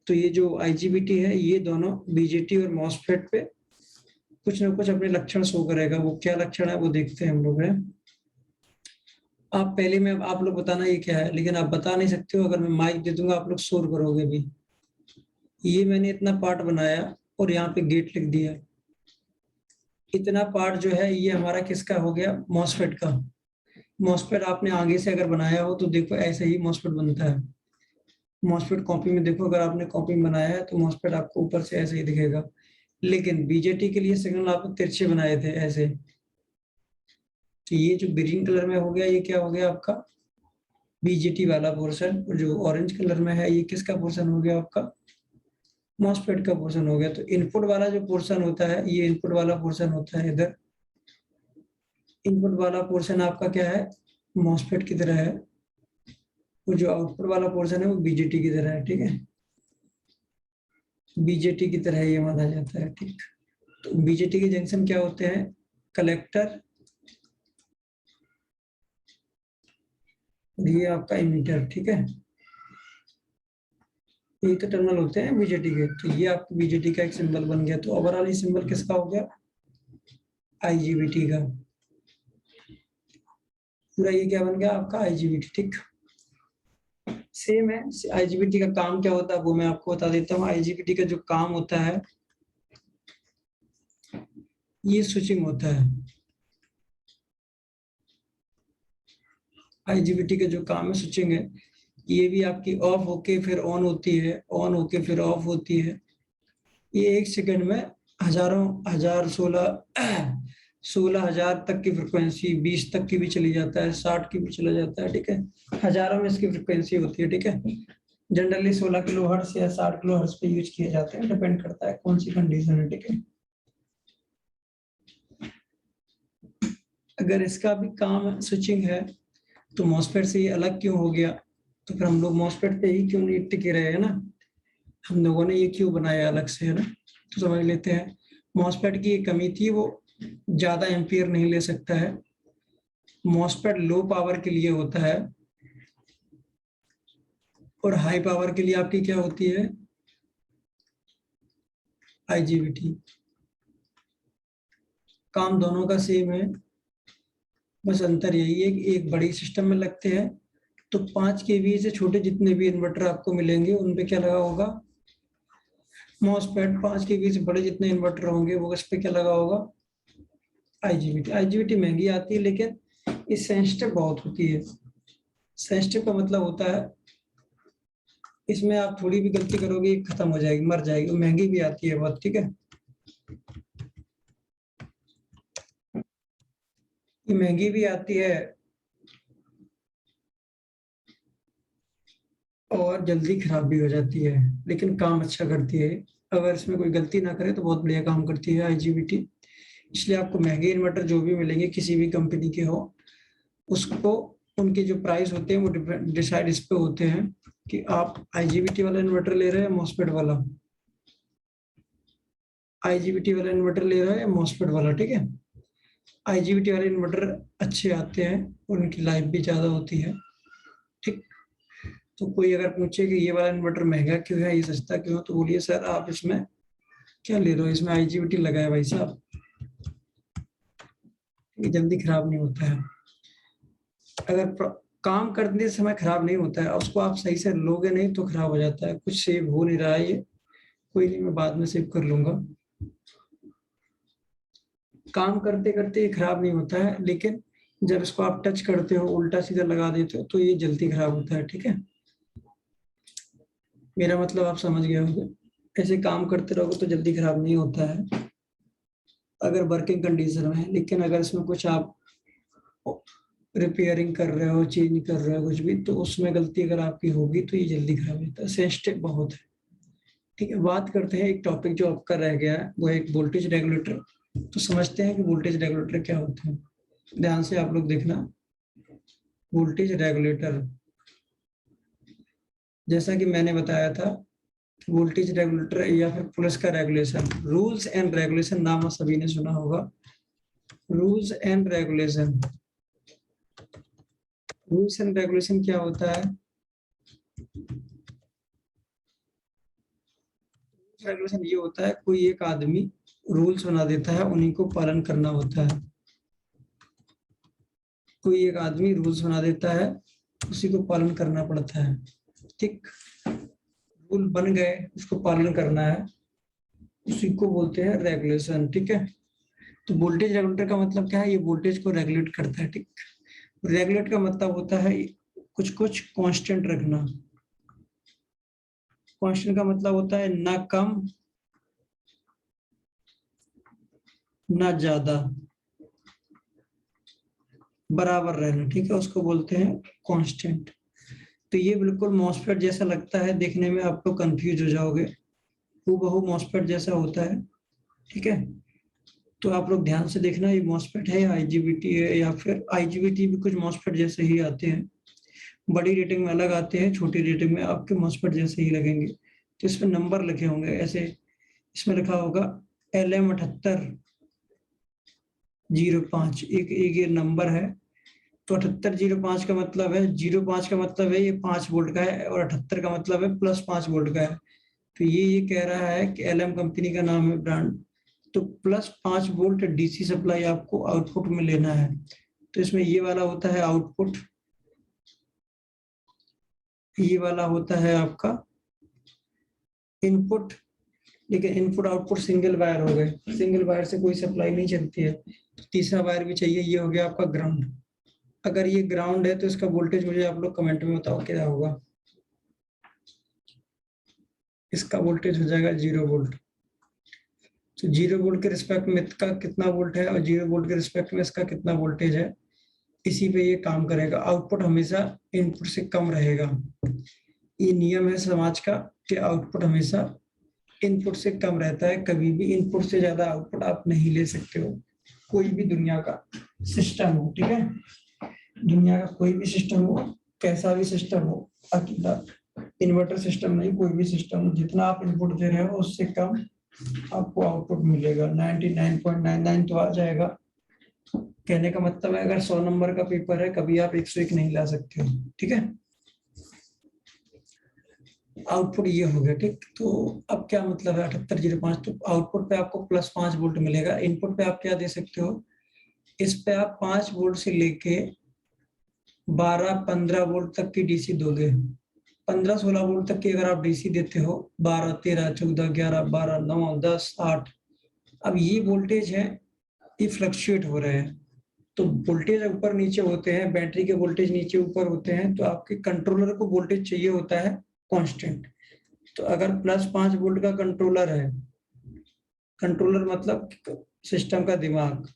तो ये जो IGBT है ये दोनों बीजेटी और मॉसफेट पे कुछ ना कुछ अपने लक्षण शो करेगा। वो क्या लक्षण है वो देखते हैं हम लोग हैं। आप पहले में आप लोग बताना ये क्या है, लेकिन आप बता नहीं सकते हो। अगर मैं माइक दे दूंगा आप लोग शोर करोगे भी। ये मैंने इतना पार्ट बनाया और यहाँ पे गेट लिख दिया। इतना पार्ट जो है ये हमारा किसका हो गया, मॉसफेट का। मॉसफेट आपने आगे से अगर बनाया हो तो देखो ऐसे ही मॉसफेट बनता है। मॉसफेट कॉपी में देखो, अगर आपने कॉपी में बनाया है तो मॉसफेट आपको ऊपर से ऐसे ही दिखेगा। लेकिन बीजेटी के लिए सिग्नल आपने तिरछे बनाए थे ऐसे। तो ये जो ग्रीन कलर में हो गया ये क्या हो गया आपका, बीजेटी वाला पोर्शन। और जो ऑरेंज कलर में है ये किसका पोर्शन हो गया आपका, मॉसफेट का पोर्शन हो गया। तो इनपुट वाला जो पोर्शन होता है ये इनपुट वाला पोर्शन होता है इधर। इनपुट वाला पोर्शन आपका क्या है, मॉसफेट की तरह है। और जो आउटपुट वाला पोर्शन है वो बीजेटी की तरह है, ठीक है। बीजेटी की तरह ये माना जाता है, ठीक। तो बीजेटी के जंक्शन क्या होते हैं, कलेक्टर और ये आपका इमीटर, ठीक है। ये तो टर्मिनल होते हैं बीजेटी के। तो ये आपको बीजेटी का एक सिंबल बन गया। तो ओवरऑल ये सिंबल किसका हो गया, IGBT का। पूरा ये क्या बन गया आपका IGBT, ठीक। सेम है। IGBT का काम क्या होता है वो मैं आपको बता देता हूँ। IGBT का जो काम होता है ये स्विचिंग होता है। IGBT का जो काम है स्विचिंग है। ये भी आपकी ऑफ होके फिर ऑन होती है, ऑन होके फिर ऑफ होती है। ये एक सेकंड में हजारों हजार 16,000 तक की फ्रिक्वेंसी, 20 तक की भी चली जाता है, 60 की भी चला जाता है, ठीक है। हजारों में इसकी फ्रिक्वेंसी होती है, ठीक है। जनरली 16 किलो हर्ट्ज या 60 किलो हर्ट्ज पे यूज किए जाते हैं, डिपेंड करता है कौन सी कंडीशन है, ठीक है। अगर इसका भी काम स्विचिंग है तो मॉसफेट से ये अलग क्यों हो गया, तो फिर हम लोग मॉसफेट पे ही क्यों नहीं टिके रहे, है ना। हम लोगों ने ये क्यों बनाया अलग से, है ना। तो समझ लेते हैं। मॉसफेट की एक कमी थी, वो ज्यादा एम्पियर नहीं ले सकता है। मॉसफेट लो पावर के लिए होता है और हाई पावर के लिए आपकी क्या होती है, IGBT। काम दोनों का सेम है, बस अंतर यही है कि एक बड़ी सिस्टम में लगते हैं तो 5 kV से छोटे जितने भी इन्वर्टर आपको मिलेंगे उन पे क्या लगा होगा, मॉसफेट। 5 kV से बड़े जितने इन्वर्टर होंगे वो इस पे क्या लगा होगा, IGBT। IGBT महंगी आती है लेकिन ये सेंसिटिव बहुत होती है। सेंसिटिव का मतलब होता है इसमें आप थोड़ी भी गलती करोगे खत्म हो जाएगी, मर जाएगी। महंगी भी आती है बहुत, ठीक है। ये महंगी भी आती है और जल्दी खराब भी हो जाती है, लेकिन काम अच्छा करती है। अगर इसमें कोई गलती ना करे तो बहुत बढ़िया काम करती है IGBT। इसलिए आपको महंगे इन्वर्टर जो भी मिलेंगे किसी भी कंपनी के हो, उसको उनके जो प्राइस होते हैं वो डिसाइड इस पे होते हैं कि आप IGBT वाला इन्वर्टर ले रहे हैं मॉसफेट वाला, IGBT वाला इन्वर्टर ले रहे हैं मॉसफेट वाला, ठीक है। IGBT वाले इन्वर्टर अच्छे आते हैं और उनकी लाइफ भी ज्यादा होती है, ठीक। तो कोई अगर पूछे कि ये वाला इन्वर्टर महंगा क्यों है, ये सस्ता क्यों है, तो बोलिए सर आप इसमें क्या ले रहे हो, इसमें IGBT लगा है भाई साहब, ये जल्दी खराब नहीं होता है। अगर काम करते समय खराब नहीं होता है, उसको आप सही से लोगे नहीं तो खराब हो जाता है। कुछ सेव हो नहीं रहा है ये, कोई नहीं, मैं बाद में सेव कर लूंगा। काम करते करते ये खराब नहीं होता है, लेकिन जब इसको आप टच करते हो, उल्टा सीधा लगा देते हो, तो ये जल्दी खराब होता है। ठीक है, मेरा मतलब आप समझ गए होंगे। ऐसे काम करते रहोगे तो जल्दी खराब नहीं होता है अगर वर्किंग कंडीशन में है। लेकिन अगर इसमें कुछ आप रिपेयरिंग कर रहे हो, चेंज कर रहे हो कुछ भी, तो उसमें गलती अगर आपकी होगी तो ये जल्दी खराब होता है, सेंसिटिव बहुत है। ठीक है, बात करते हैं एक टॉपिक जो आपका रह गया है, वो एक वोल्टेज रेगुलेटर। तो समझते हैं कि वोल्टेज रेगुलेटर क्या होता है। ध्यान से आप लोग देखना। वोल्टेज रेगुलेटर, जैसा कि मैंने बताया था, वोल्टेज रेगुलेटर या फिर पुलिस का रेगुलेशन, रूल्स एंड रेगुलेशन नाम आप सभी ने सुना होगा। Rules and regulation, rules and regulation क्या होता है? रेगुलेशन ये होता है, कोई एक आदमी रूल्स बना देता है, उन्हीं को पालन करना होता है। कोई एक आदमी रूल्स बना देता है, उसी को पालन करना पड़ता है। ठीक, रूल बन गए, उसको पालन करना है, उसी को बोलते हैं रेगुलेशन। ठीक है, तो वोल्टेज रेगुलेटर का मतलब क्या है? ये वोल्टेज को रेगुलेट करता है। ठीक, रेगुलेट का मतलब होता है कुछ कुछ कांस्टेंट रखना। कांस्टेंट का मतलब होता है ना कम ना ज्यादा, बराबर रहना। ठीक है, उसको बोलते हैं कांस्टेंट। तो ये बिल्कुल मॉसफेट जैसा लगता है, देखने में आप लोग कंफ्यूज हो जाओगे, हूबहू मॉसफेट जैसा होता है। ठीक है, तो आप लोग ध्यान से देखना, ये मॉसफेट है या आईजीबीटी है, या फिर आईजीबीटी भी कुछ मॉसफेट जैसे ही आते हैं, बड़ी रेटिंग में अलग आते हैं, छोटी रेटिंग में आपके मॉसफेट जैसे ही लगेंगे। तो इसमें नंबर लिखे होंगे ऐसे, इसमें लिखा होगा LM7805, एक ये नंबर है। तो 7805 का मतलब है, 05 का मतलब है ये 5 वोल्ट का है, और 78 का मतलब है +5 वोल्ट का है। तो ये कह रहा है कि LM कंपनी का नाम है, ब्रांड। तो +5 वोल्ट डीसी सप्लाई आपको आउटपुट में लेना है। तो इसमें ये वाला होता है आउटपुट, ये वाला होता है आपका इनपुट। लेकिन इनपुट आउटपुट सिंगल वायर हो गए, सिंगल वायर से कोई सप्लाई नहीं चलती है। तो तीसरा वायर भी चाहिए, ये हो गया आपका ग्राउंड। अगर ये ग्राउंड है तो इसका वोल्टेज मुझे आप लोग कमेंट में बताओ क्या होगा। इसका वोल्टेज हो जाएगा 0 वोल्ट। तो 0 वोल्ट के रिस्पेक्ट में इसका कितना वोल्ट है, और 0 वोल्ट के रिस्पेक्ट में इसका कितना वोल्टेज है, इसी पे ये काम करेगा। आउटपुट हमेशा इनपुट से कम रहेगा। ये नियम है समाज का कि आउटपुट हमेशा इनपुट से कम रहता है। कभी भी इनपुट से ज्यादा आउटपुट आप नहीं ले सकते हो, कोई भी दुनिया का सिस्टम हो। ठीक है, दुनिया का कोई भी सिस्टम हो, कैसा भी सिस्टम हो, अकेला इन्वर्टर सिस्टम नहीं, कोई भी सिस्टम हो, जितना आप इनपुट दे रहे हो उससे कम आपको आउटपुट मिलेगा। 99.99 तो आ जाएगा। कहने का मतलब है अगर 100 नंबर का पेपर है, कभी आप 101 नहीं ला सकते हो। ठीक है, आउटपुट ये हो गया। ठीक, तो अब क्या मतलब है 7805? तो आउटपुट पे आपको +5 वोल्ट मिलेगा। इनपुट पे आप क्या दे सकते हो, इस पे आप 5 वोल्ट से लेके 12-15 वोल्ट तक की डीसी दोगे। 15-16 वोल्ट तक की अगर आप डीसी देते हो, 12, 13, 14, 11, 12, 9, 10, 8, अब ये वोल्टेज है, ये फ्लक्चुएट हो रहे हैं। तो वोल्टेज ऊपर नीचे होते हैं, बैटरी के वोल्टेज नीचे ऊपर होते हैं, तो आपके कंट्रोलर को वोल्टेज चाहिए होता है कांस्टेंट। तो अगर +5 वोल्ट का कंट्रोलर है, कंट्रोलर मतलब सिस्टम का दिमाग,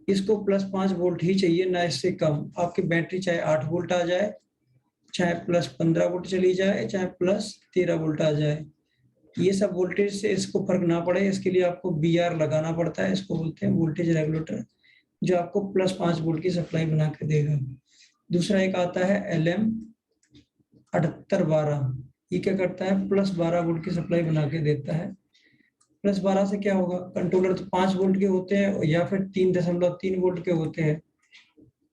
इसको +5 वोल्ट ही चाहिए, ना इससे कम। आपकी बैटरी चाहे 8 वोल्ट आ जाए, चाहे +15 वोल्ट चली जाए, चाहे +13 वोल्ट आ जाए, ये सब वोल्टेज से इसको फर्क ना पड़े, इसके लिए आपको BR लगाना पड़ता है। इसको बोलते हैं वोल्टेज रेगुलेटर, जो आपको +5 वोल्ट की सप्लाई बना के देगा। दूसरा एक आता है LM7812, ये क्या करता है, +12 वोल्ट की सप्लाई बना के देता है। +12 से क्या होगा, कंट्रोलर तो 5 वोल्ट के होते हैं या फिर 3.3 वोल्ट के होते हैं।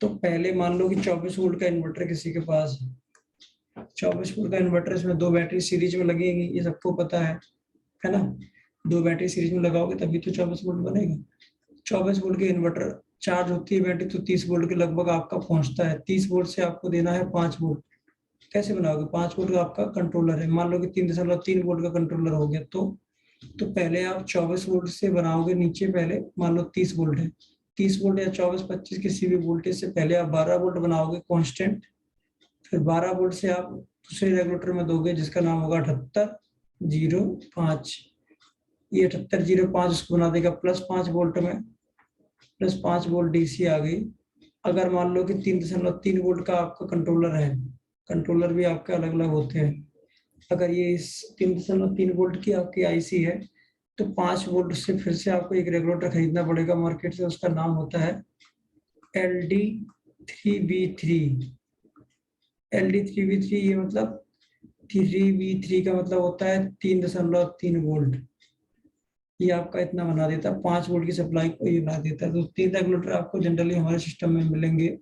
तो पहले मान लो कि 24 वोल्ट का इन्वर्टर किसी के पास है, 24 वोल्ट का इन्वर्टर, इसमें 2 बैटरी सीरीज में लगेगी, ये सबको पता है ना। 2 बैटरी सीरीज में लगाओगे तभी तो 24 वोल्ट बनेगा। 24 वोल्ट के इन्वर्टर चार्ज होती है बैटरी, तो 30 वोल्ट के लगभग आपका पहुंचता है। 30 वोल्ट से आपको देना है 5 वोल्ट। कैसे बनाओगे, 5 वोल्ट का आपका कंट्रोलर है, मान लो कि 3.3 वोल्ट का कंट्रोलर हो गया, तो तो पहले आप 24 वोल्ट से बनाओगे नीचे, पहले मान लो 30 वोल्ट है, 30 वोल्ट या 24-25 किसी भी वोल्टेज से पहले आप 12 वोल्ट बनाओगे कांस्टेंट। फिर 12 वोल्ट से आप दूसरे रेगुलेटर में दोगे जिसका नाम होगा 7805। ये 7805 उसको बना देगा +5 वोल्ट में, +5 वोल्ट डीसी आ गई। अगर मान लो कि 3.3 वोल्ट का आपका कंट्रोलर है, कंट्रोलर भी आपके अलग अलग होते हैं, अगर ये इस 3.3 वोल्ट की आपकी आईसी है तो 5 वोल्ट से फिर से आपको एक रेगुलेटर खरीदना पड़ेगा मार्केट से, उसका नाम होता है LD3V3। LD3V3 ये मतलब 3V3 का मतलब होता है 3.3 वोल्ट। ये आपका इतना बना देता है, 5 वोल्ट की सप्लाई को ये बना देता है। तो 3 रेगुलेटर आपको जनरली हमारे सिस्टम में मिलेंगे।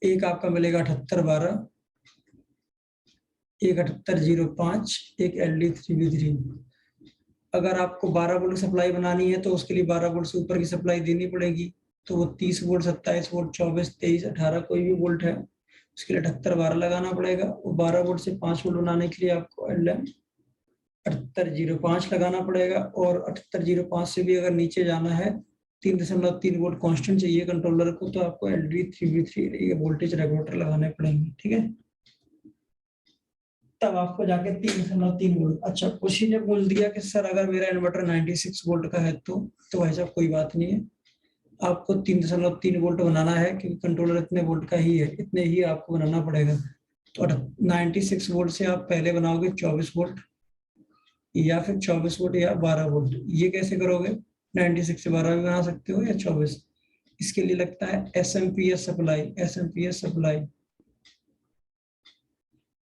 एक आपका मिलेगा 7812, एक 7805, एक LD3V3। अगर आपको 12 वोल्ट सप्लाई बनानी है तो उसके लिए 12 वोल्ट से ऊपर की सप्लाई देनी पड़ेगी। तो वो 30 वोल्ट, 27 वोल्ट, 24, 23, 18 कोई भी वोल्ट है, उसके लिए 7812 लगाना पड़ेगा। और 12 वोल्ट से 5 वोल्ट बनाने के लिए आपको LM 7805 लगाना पड़ेगा। और 7805 से भी अगर नीचे जाना है, 3.3 वोल्ट कांस्टेंट चाहिए कंट्रोलर को, तो आपको LD3V3 वोल्टेज रेगुलेटर लगाने पड़ेंगे, ठीक है। तब आपको जाके 3.3 वोल्ट। अच्छा, कुछ ही ने बोल दिया कि सर अगर मेरा इन्वर्टर 96 वोल्ट का है तो ऐसा कोई बात नहीं है, आपको 3.3 वोल्ट बनाना है क्योंकि कंट्रोलर इतने वोल्ट का ही है, इतने ही आपको बनाना पड़ेगा। तो 96 वोल्ट से आप पहले बनाओगे 24 वोल्ट, या फिर 24 वोल्ट या 12 वोल्ट। ये कैसे करोगे? 96 से 12 भी बना सकते हो या 24। इसके लिए लगता है SMPS सप्लाई। SMPS सप्लाई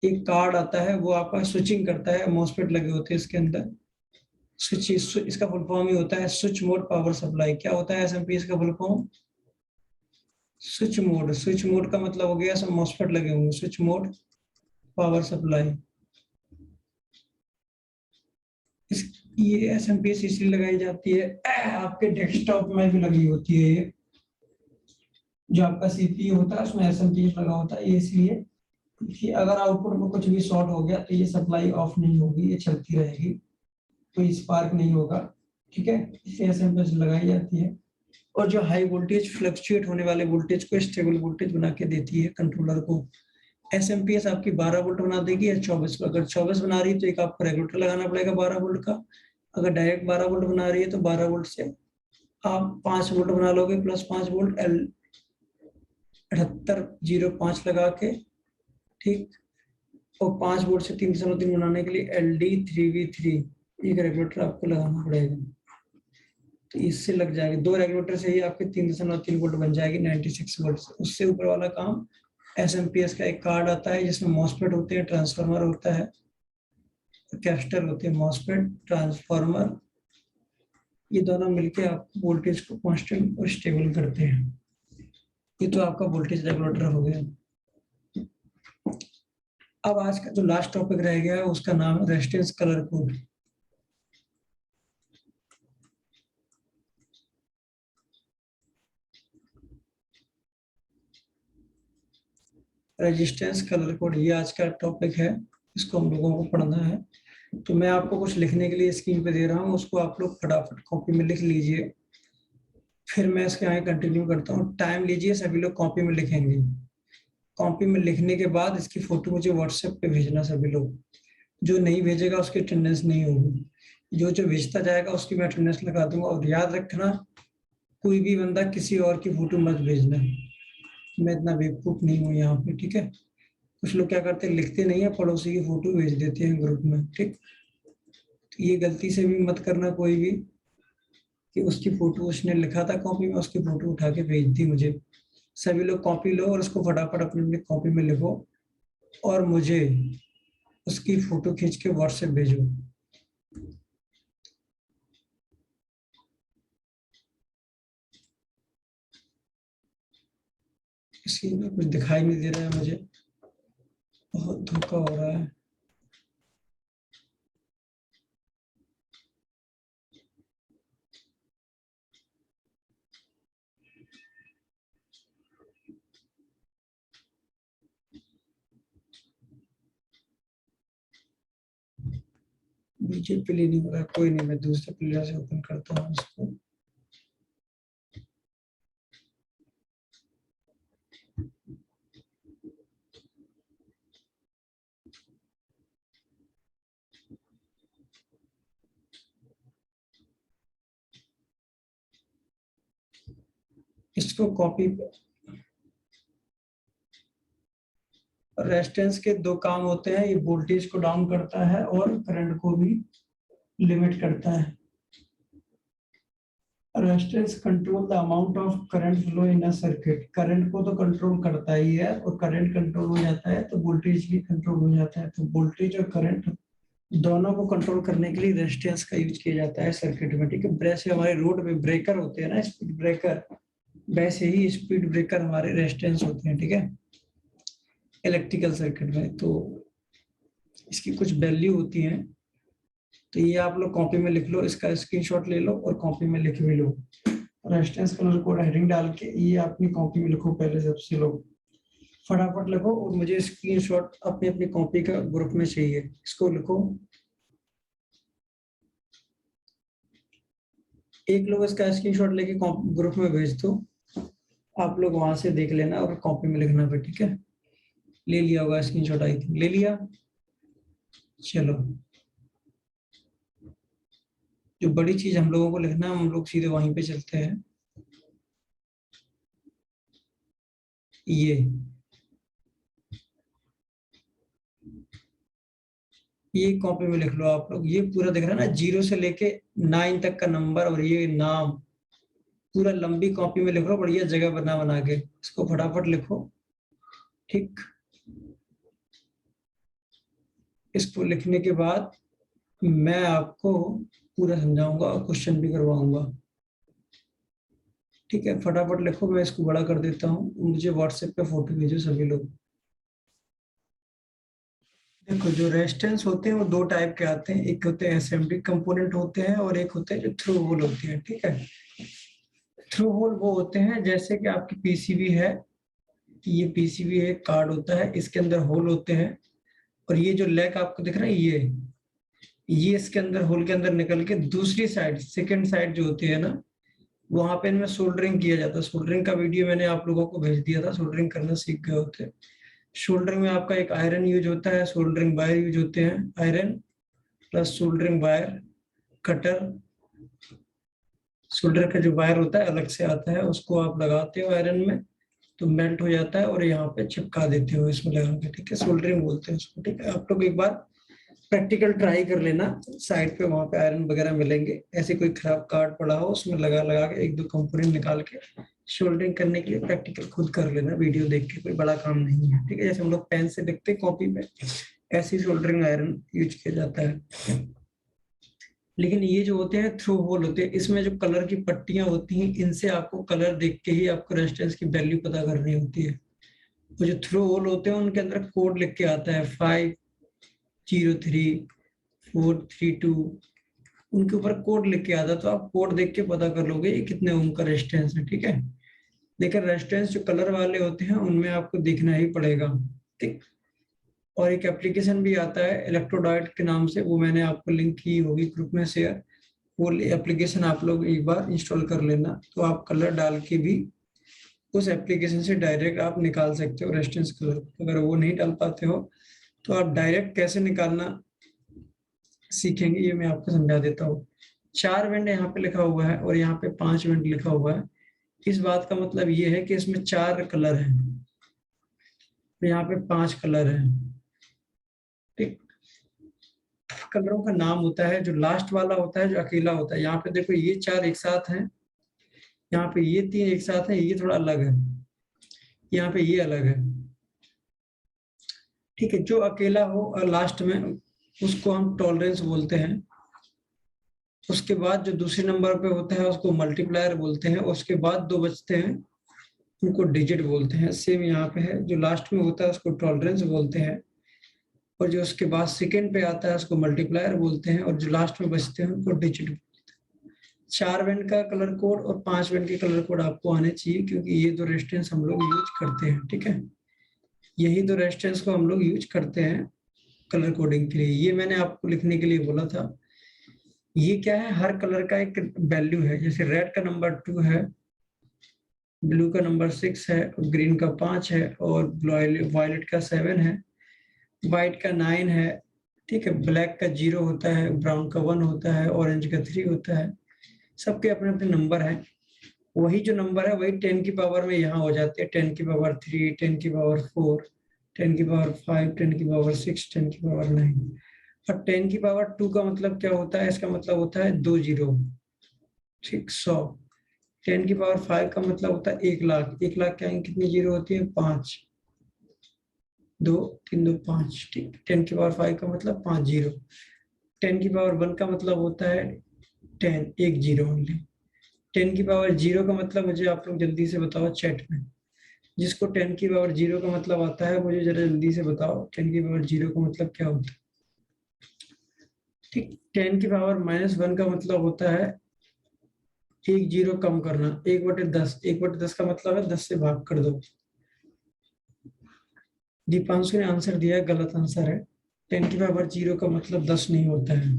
एक कार्ड आता है, वो आपका स्विचिंग करता है, मॉसफेट लगे होते हैं इसके अंदर। स्विच, इसका फुल फॉर्म ही होता है स्विच मोड पावर सप्लाई। क्या होता है SMPS का full form? Switch mode. Switch mode का मतलब हो गया सब मॉसफेट लगे होंगे, स्विच मोड पावर सप्लाई। इस ये SMPS इसलिए लगाई जाती है, आपके डेस्कटॉप में भी लगी होती है ये, जो आपका CPU होता है उसमें SMPS लगा होता है। ये इसलिए कि अगर आउटपुट में कुछ भी शॉर्ट हो गया तो ये सप्लाई ऑफ नहीं होगी, ये चलती रहेगी, कोई स्पार्क नहीं होगा, ठीक है। इसलिए SMPS लगाई जाती है। और जो हाई वोल्टेज फ्लक्चुएट होने वाले वोल्टेज को स्टेबल वोल्टेज बना के देती है कंट्रोलर को। SMPS आपकी 12 वोल्ट बना देगी या 24। अगर 24 बना रही है तो एक आपको रेगुलेटर लगाना पड़ेगा 12 वोल्ट का। अगर डायरेक्ट 12 वोल्ट बना रही है तो 12 वोल्ट से आप 5 वोल्ट बना लोगे, +5 वोल्ट L7805 लगा के, ठीक। और 5 वोल्ट से 3.3 बनाने के लिए LD3V3 एक रेगुलेटर आपको लगाना पड़ेगा। तो इससे लग जाएगी 2 रेगुलेटर से ही आपके 3.3 वोल्ट बन जाएगी 96 वोल्ट से। उससे ऊपर वाला काम SMPS का एक कार्ड आता है जिसमें मॉसफेट होते हैं, ट्रांसफार्मर होता है, कैपेसिटर होते हैं। मॉसफेट, ट्रांसफार्मर, ये दोनों मिलके आप वोल्टेज को कांस्टेंट और स्टेबल करते हैं। ये तो आपका वोल्टेज रेगुलेटर हो गया। अब आज का जो लास्ट टॉपिक रह गया है उसका नाम है resistance colour code. Resistance colour code ये आज का टॉपिक है, इसको हम लोगों को पढ़ना है। तो मैं आपको कुछ लिखने के लिए स्क्रीन पे दे रहा हूँ, उसको आप लोग फटाफट कॉपी में लिख लीजिए, फिर मैं इसके आगे कंटिन्यू करता हूँ। टाइम लीजिए, सभी लोग कॉपी में लिखेंगे। कॉपी में लिखने के बाद इसकी फोटो मुझे व्हाट्सएप पे भेजना सभी लोग। जो नहीं भेजेगा उसकी अटेंडेंस नहीं होगी, जो जो भेजता जाएगा उसकी मैं अटेंडेंस लगा दूंगा। और याद रखना, कोई भी बंदा किसी और की फोटो मत भेजना, मैं इतना बेवकूफ नहीं हूँ यहाँ पे, ठीक है। कुछ लोग क्या करते हैं, लिखते नहीं है, पड़ोसी की फोटो भेज देते हैं ग्रुप में, ठीक। तो ये गलती से भी मत करना कोई भी, कि उसकी फोटो उसने लिखा था कॉपी में, उसकी फोटो उठा के भेज दी मुझे। सभी लोग कॉपी लो और उसको फटाफट अपनी अपनी कॉपी में लिखो और मुझे उसकी फोटो खींच के व्हाट्सएप भेजो। इसी में कुछ दिखाई नहीं दे रहा है मुझे, बहुत धोखा हो रहा है। नीचे प्ले नहीं हो रहा, कोई नहीं, मैं दूसरे प्लेयर से ओपन करता हूँ इसको। इसको कॉपी, रेजिस्टेंस के दो काम होते हैं, ये वोल्टेज को डाउन करता है और करंट को भी लिमिट करता है। Resistance control the amount of current flow in a circuit, current को तो कंट्रोल करता ही है, और करंट कंट्रोल हो जाता है तो वोल्टेज भी कंट्रोल हो जाता है। तो वोल्टेज और करंट दोनों को कंट्रोल करने के लिए रेजिस्टेंस का यूज किया जाता है सर्किट में, ठीक है। जैसे हमारे रोड में ब्रेकर होते हैं ना, स्पीड ब्रेकर, वैसे ही स्पीड ब्रेकर हमारे रेजिस्टेंस होते हैं, ठीक है, इलेक्ट्रिकल सर्किट में। तो इसकी कुछ वैल्यू होती है, तो ये आप लोग कॉपी में लिख लो, इसका स्क्रीनशॉट ले लो और कॉपी में लिख भी लो। रेजिस्टेंस कलर कोड हेडिंग डाल के ये अपनी कॉपी में लिखो, पहले सबसे लोग फटाफट लिखो, और मुझे स्क्रीनशॉट अपनी अपनी कॉपी का ग्रुप में चाहिए, इसको लिखो। एक लोग इसका स्क्रीनशॉट लेके ग्रुप में भेज दो, आप लोग वहां से देख लेना और कॉपी में लिखना भी, ठीक है। ले लिया होगा स्क्रीनशॉट, आई थिंक ले लिया। चलो, जो बड़ी चीज हम लोगों को लिखना है, हम लोग सीधे वहीं पे चलते हैं। ये कॉपी में लिख लो आप लोग। ये पूरा दिख रहा है ना, 0 से लेके 9 तक का नंबर और ये नाम, पूरा लंबी कॉपी में लिख लो, बढ़िया जगह बना बना के, इसको फटाफट लिखो, ठीक। इसको लिखने के बाद मैं आपको पूरा समझाऊंगा और क्वेश्चन भी करवाऊंगा, ठीक है। फटाफट लिखो, मैं इसको बड़ा कर देता हूँ, मुझे व्हाट्सएप पे फोटो भेजो सभी लोग। देखो, जो रेजिस्टेंस होते हैं वो दो टाइप के आते हैं, एक होते हैं असेंबली कंपोनेंट होते हैं और एक होते हैं जो थ्रू होल होते हैं, ठीक है। थ्रू होल वो होते हैं जैसे कि आपकी पीसीबी है, ये पीसीबी है, कार्ड होता है, इसके अंदर होल होते हैं, और ये जो लैग आपको दिख रहा है, ये इसके अंदर होल के अंदर निकल के दूसरी साइड, सेकंड साइड जो होती है ना, वहां पे इनमें सोल्डरिंग किया जाता है। सोल्डरिंग का वीडियो मैंने आप लोगों को भेज दिया था, सोल्डरिंग करना सीख गए होते। सोल्डरिंग में आपका एक आयरन यूज होता है, सोल्डरिंग वायर यूज होते हैं, iron plus soldering wire, cutter. Solder का जो वायर होता है अलग से आता है, उसको आप लगाते हो आयरन में तो मेल्ट हो जाता है और यहाँ पे चिपका देते हो इसमें लगा के, ठीक है। सोल्डरिंग बोलते हैं उसको, ठीक है। आप लोग एक बार प्रैक्टिकल ट्राई कर लेना, साइड पे वहां पे आयरन वगैरह मिलेंगे, ऐसे कोई खराब कार्ड पड़ा हो उसमें लगा लगा के एक दो कंपोनेंट निकाल के सोल्डरिंग करने के लिए प्रैक्टिकल खुद कर लेना, वीडियो देख के, कोई बड़ा काम नहीं है, ठीक है। जैसे हम लोग पेन से लिखते कॉपी पे, ऐसी सोल्डरिंग आयरन यूज किया जाता है। लेकिन ये जो होते हैं थ्रू होल होते हैं, इसमें जो कलर की पट्टियां होती हैं, इनसे आपको कलर देख के ही आपको रेजिस्टेंस की वैल्यू पता करनी होती है। वो जो थ्रू होल होते हैं उनके अंदर कोड लिख के आता है 503-432, उनके ऊपर कोड लिख के आता है, तो आप कोड देख के पता कर लोगे ये कितने ओम का रेजिस्टेंस है, ठीक है। लेकिन रेजिस्टेंस जो कलर वाले होते हैं उनमें आपको देखना ही पड़ेगा, ठीक। और एक एप्लीकेशन भी आता है इलेक्ट्रोडाइट के नाम से, वो मैंने आपको लिंक की होगी ग्रुप में शेयर, वो एप्लीकेशन आप लोग एक बार इंस्टॉल कर लेना, तो आप कलर डाल के भी उस एप्लीकेशन से डायरेक्ट आप निकाल सकते हो रेजिस्टेंस कलर। अगर वो नहीं डाल पाते हो तो आप डायरेक्ट कैसे निकालना सीखेंगे, ये मैं आपको समझा देता हूँ। 4 वेंट यहाँ पे लिखा हुआ है और यहाँ पे 5 वेंट लिखा हुआ है। इस बात का मतलब ये है कि इसमें 4 कलर हैं, यहाँ पे 5 कलर हैं, ठीक। कलरों का नाम होता है, जो लास्ट वाला होता है जो अकेला होता है। यहाँ पे देखो ये 4 एक साथ हैं, यहाँ पे ये 3 एक साथ हैं, ये थोड़ा अलग है, यहाँ पे ये अलग है, ठीक है। जो अकेला हो लास्ट में उसको हम टॉलरेंस बोलते हैं। उसके बाद जो दूसरे नंबर पे होता है उसको मल्टीप्लायर बोलते हैं। उसके बाद 2 बचते हैं उनको डिजिट बोलते हैं। सेम यहाँ पे है, जो लास्ट में होता है उसको टॉलरेंस बोलते हैं, और जो उसके बाद सेकंड पे आता है उसको मल्टीप्लायर बोलते हैं, और जो लास्ट में बचते हैं उनको डिजिट बोलते हैं। 4 वेंट का कलर कोड और 5 वेंट के कलर कोड आपको आने चाहिए, क्योंकि ये 2 रेजिस्टेंस हम लोग यूज करते हैं, ठीक है। यही 2 रेजिस्टेंस को हम लोग यूज करते हैं कलर कोडिंग के लिए। ये मैंने आपको लिखने के लिए बोला था, ये क्या है, हर कलर का एक वैल्यू है। जैसे रेड का नंबर 2 है, ब्लू का नंबर 6 है, ग्रीन का 5 है, और वायलेट का 7 है, व्हाइट का 9 है, ठीक है, ब्लैक का 0 होता है, ब्राउन का 1 होता है, ऑरेंज का 3 होता है। सबके अपने अपने नंबर हैं। वही जो नंबर है वही 10 की पावर में यहाँ हो जाते हैं। 10 की पावर 3, 10 की पावर 4, 10 की पावर 5, 10 की पावर 6, 10 की पावर 9। और 10 की पावर 2 का मतलब क्या होता है? इसका मतलब होता है 2 जीरो, ठीक, 100। 10 की पावर 5 का मतलब होता है 1 लाख। 1 लाख क्या है, कितनी जीरो होती है? 5, 2, 3, 2, 5, ठीक। 10 की पावर 5 का मतलब 5 जीरो। 10 की पावर 1 का मतलब होता है 10, 1 जीरो ओनली। 10 की पावर 0 का मतलब मुझे आप लोग जल्दी से बताओ चैट में। जिसको 10 की पावर 0 का मतलब आता है मुझे जरा जल्दी से बताओ 10 की पावर 0 का मतलब क्या होता है? ठीक, 10 की पावर -1 का मतलब होता है 1 जीरो कम करना, 1/10। 1/10 का मतलब है 10 से भाग कर दो। दीपांशु ने आंसर दिया है, गलत आंसर है। 10 की पावर 0 का मतलब 10 नहीं होता है।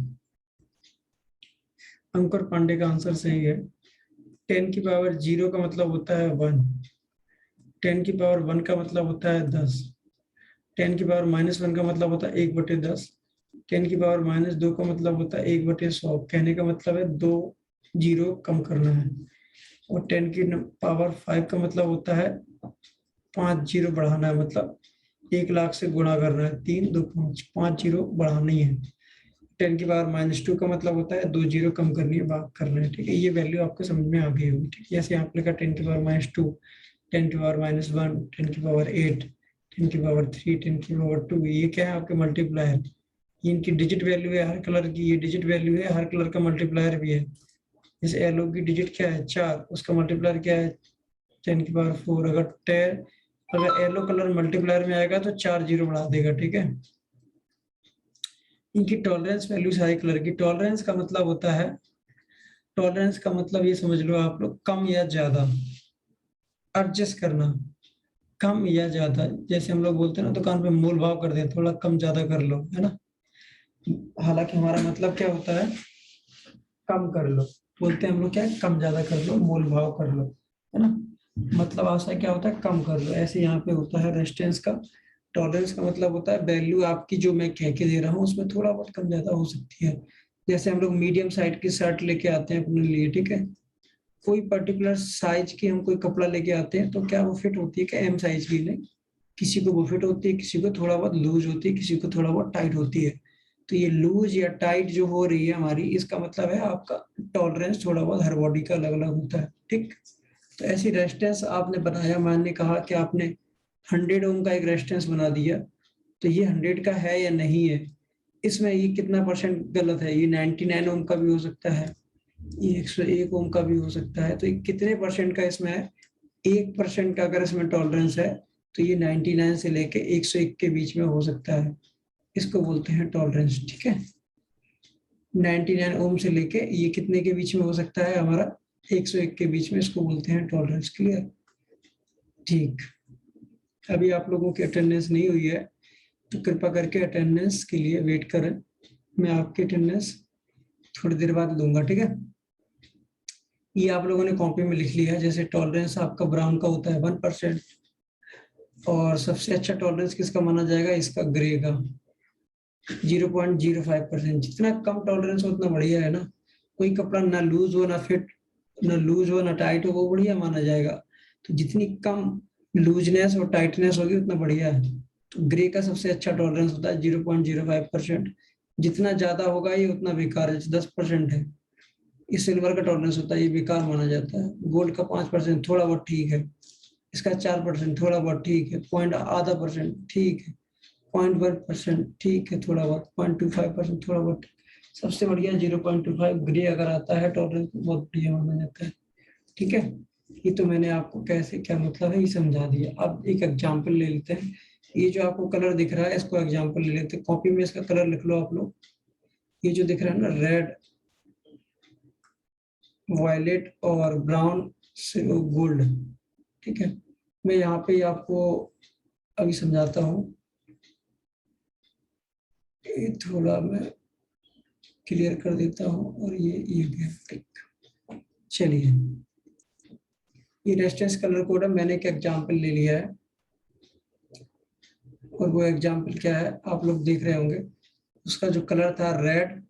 अंकुर पांडे का आंसर सही है। 10 की पावर 0 का मतलब होता है 1। 10 की पावर 1 का मतलब होता है 10। 10 की पावर -1 का मतलब होता है 1/10। 10 की पावर -2 का मतलब होता है 1/100। कहने का मतलब है 2 जीरो कम करना है। और 10 की पावर 5 का मतलब होता है 5 जीरो बढ़ाना है, मतलब 1 लाख से गुणा करना है। 3, 2, 5, 5 जीरो बढ़ानी है। 10 की पावर -2 का मतलब होता है 2 जीरो कम करनी है, भाग करना है, ठीक है। ये वैल्यू आपको समझ में आ गई होगी, ठीक है। जैसे यहाँ पे लिखा 10 की पावर -2, 10 की पावर -1, 10 की पावर 8, 10 की पावर 3, 10 की पावर 2, ये क्या है? आपके मल्टीप्लायर। ये इनकी डिजिट वैल्यू है हर कलर की। ये डिजिट वैल्यू है, हर कलर का मल्टीप्लायर भी है। जैसे येलो की डिजिट क्या है? 4, उसका मल्टीप्लायर क्या है? 10 की पावर 4। अगर येलो कलर मल्टीप्लायर में आएगा तो 4 जीरो बढ़ा देगा, ठीक है। इनकी टॉलरेंस वैल्यू सारे कलर की। टॉलरेंस का मतलब होता है, टॉलरेंस का मतलब ये समझ लो आप लोग, कम या ज्यादा, एडजस्ट करना, कम या ज्यादा। जैसे हम लोग बोलते हैं ना दुकान पे, मोल भाव कर दे, थोड़ा कम ज्यादा कर लो, है ना। हालांकि हमारा मतलब क्या होता है? कम कर लो। बोलते हैं हम लोग क्या है? कम ज्यादा कर लो, मोल भाव कर लो, है ना। मतलब आशा क्या होता है? कम कर लो। ऐसे यहाँ पे होता है रेजिस्टेंस का। टॉलरेंस का मतलब होता है वैल्यू आपकी जो मैं कह के दे रहा हूँ उसमें थोड़ा बहुत कम ज्यादा हो सकती है। जैसे हम लोग मीडियम साइज की शर्ट लेके आते हैं अपने लिए, ठीक है। कोई पर्टिकुलर साइज की हम कोई कपड़ा लेके आते हैं तो क्या वो फिट होती है? क्या एम साइज की? नहीं। किसी को वो फिट होती है, किसी को थोड़ा बहुत लूज होती है, किसी को थोड़ा बहुत टाइट होती है। तो ये लूज या टाइट जो हो रही है हमारी, इसका मतलब है आपका टॉलरेंस थोड़ा बहुत हर बॉडी का अलग अलग होता है, ठीक। तो ऐसी रेजिस्टेंस आपने बनाया, मैंने कहा कि आपने 100 ओम का एक रेजिस्टेंस बना दिया, तो ये 100 का है या नहीं है? इसमें ये कितना परसेंट गलत है? ये 99 ओम का भी हो सकता है, ये 101 ओम का भी हो सकता है। तो ये कितने परसेंट का इसमें है? 1% का अगर इसमें टॉलरेंस है तो ये 99 से लेके 101 के बीच में हो सकता है। इसको बोलते हैं टॉलरेंस, ठीक है। 99 ओम से लेके ये कितने के बीच में हो सकता है? हमारा 101 के बीच में। इसको बोलते हैं टॉलरेंस। क्लियर? ठीक। अभी आप लोगों की अटेंडेंस नहीं हुई है तो कृपा करके अटेंडेंस के लिए वेट करें। मैं आपकी अटेंडेंस थोड़ी देर बाद लूंगा, ठीक है। ये आप लोगों ने कॉपी में लिख लिया है। जैसे टॉलरेंस आपका ब्राउन का होता है 1%, और सबसे अच्छा टॉलरेंस किसका माना जाएगा? इसका, ग्रे का, 0.05%। जितना कम टॉलरेंस हो उतना बढ़िया है ना। कोई कपड़ा ना लूज हो ना फिट, ना लूज हो ना टाइट हो, वो बढ़िया माना जाएगा। तो जितनी कम लूजनेस और टाइटनेस होगी उतना बढ़िया है। तो ग्रे का सबसे अच्छा टॉलरेंस होता है 0.05%। जितना ज्यादा होगा ये उतना बेकार है। 10% है। ये सिल्वर का टॉलरेंस होता है, ये बेकार माना जाता है। गोल्ड का 5% थोड़ा बहुत ठीक है। इसका 4% थोड़ा बहुत ठीक है। पॉइंट आधा परसेंट ठीक है। 0.1% ठीक है, थोड़ा बहुत। 0.25% थोड़ा बहुत। सबसे बढ़िया 0.25 ग्रे अगर आता है टॉलरेंस, बहुत बढ़िया माना जाता है, ठीक है। ये तो मैंने आपको कैसे क्या मतलब है ये समझा दिया। अब एक एग्जांपल ले लेते हैं। ये जो आपको कलर दिख रहा है इसको एग्जांपल ले लेते हैं। कॉपी में इसका कलर लिख लो आप लोग। ये जो दिख रहा है ना, रेड, वायलेट और ब्राउन से गोल्ड, ठीक है। मैं यहाँ पे आपको अभी समझाता हूँ। ये थोड़ा मैं क्लियर कर देता हूँ और ये गया टिक। चलिए, ये रेजिस्टेंस कलर कोड है, मैंने एक एग्जांपल ले लिया है और वो एग्जांपल क्या है आप लोग देख रहे होंगे। उसका जो कलर था रेड,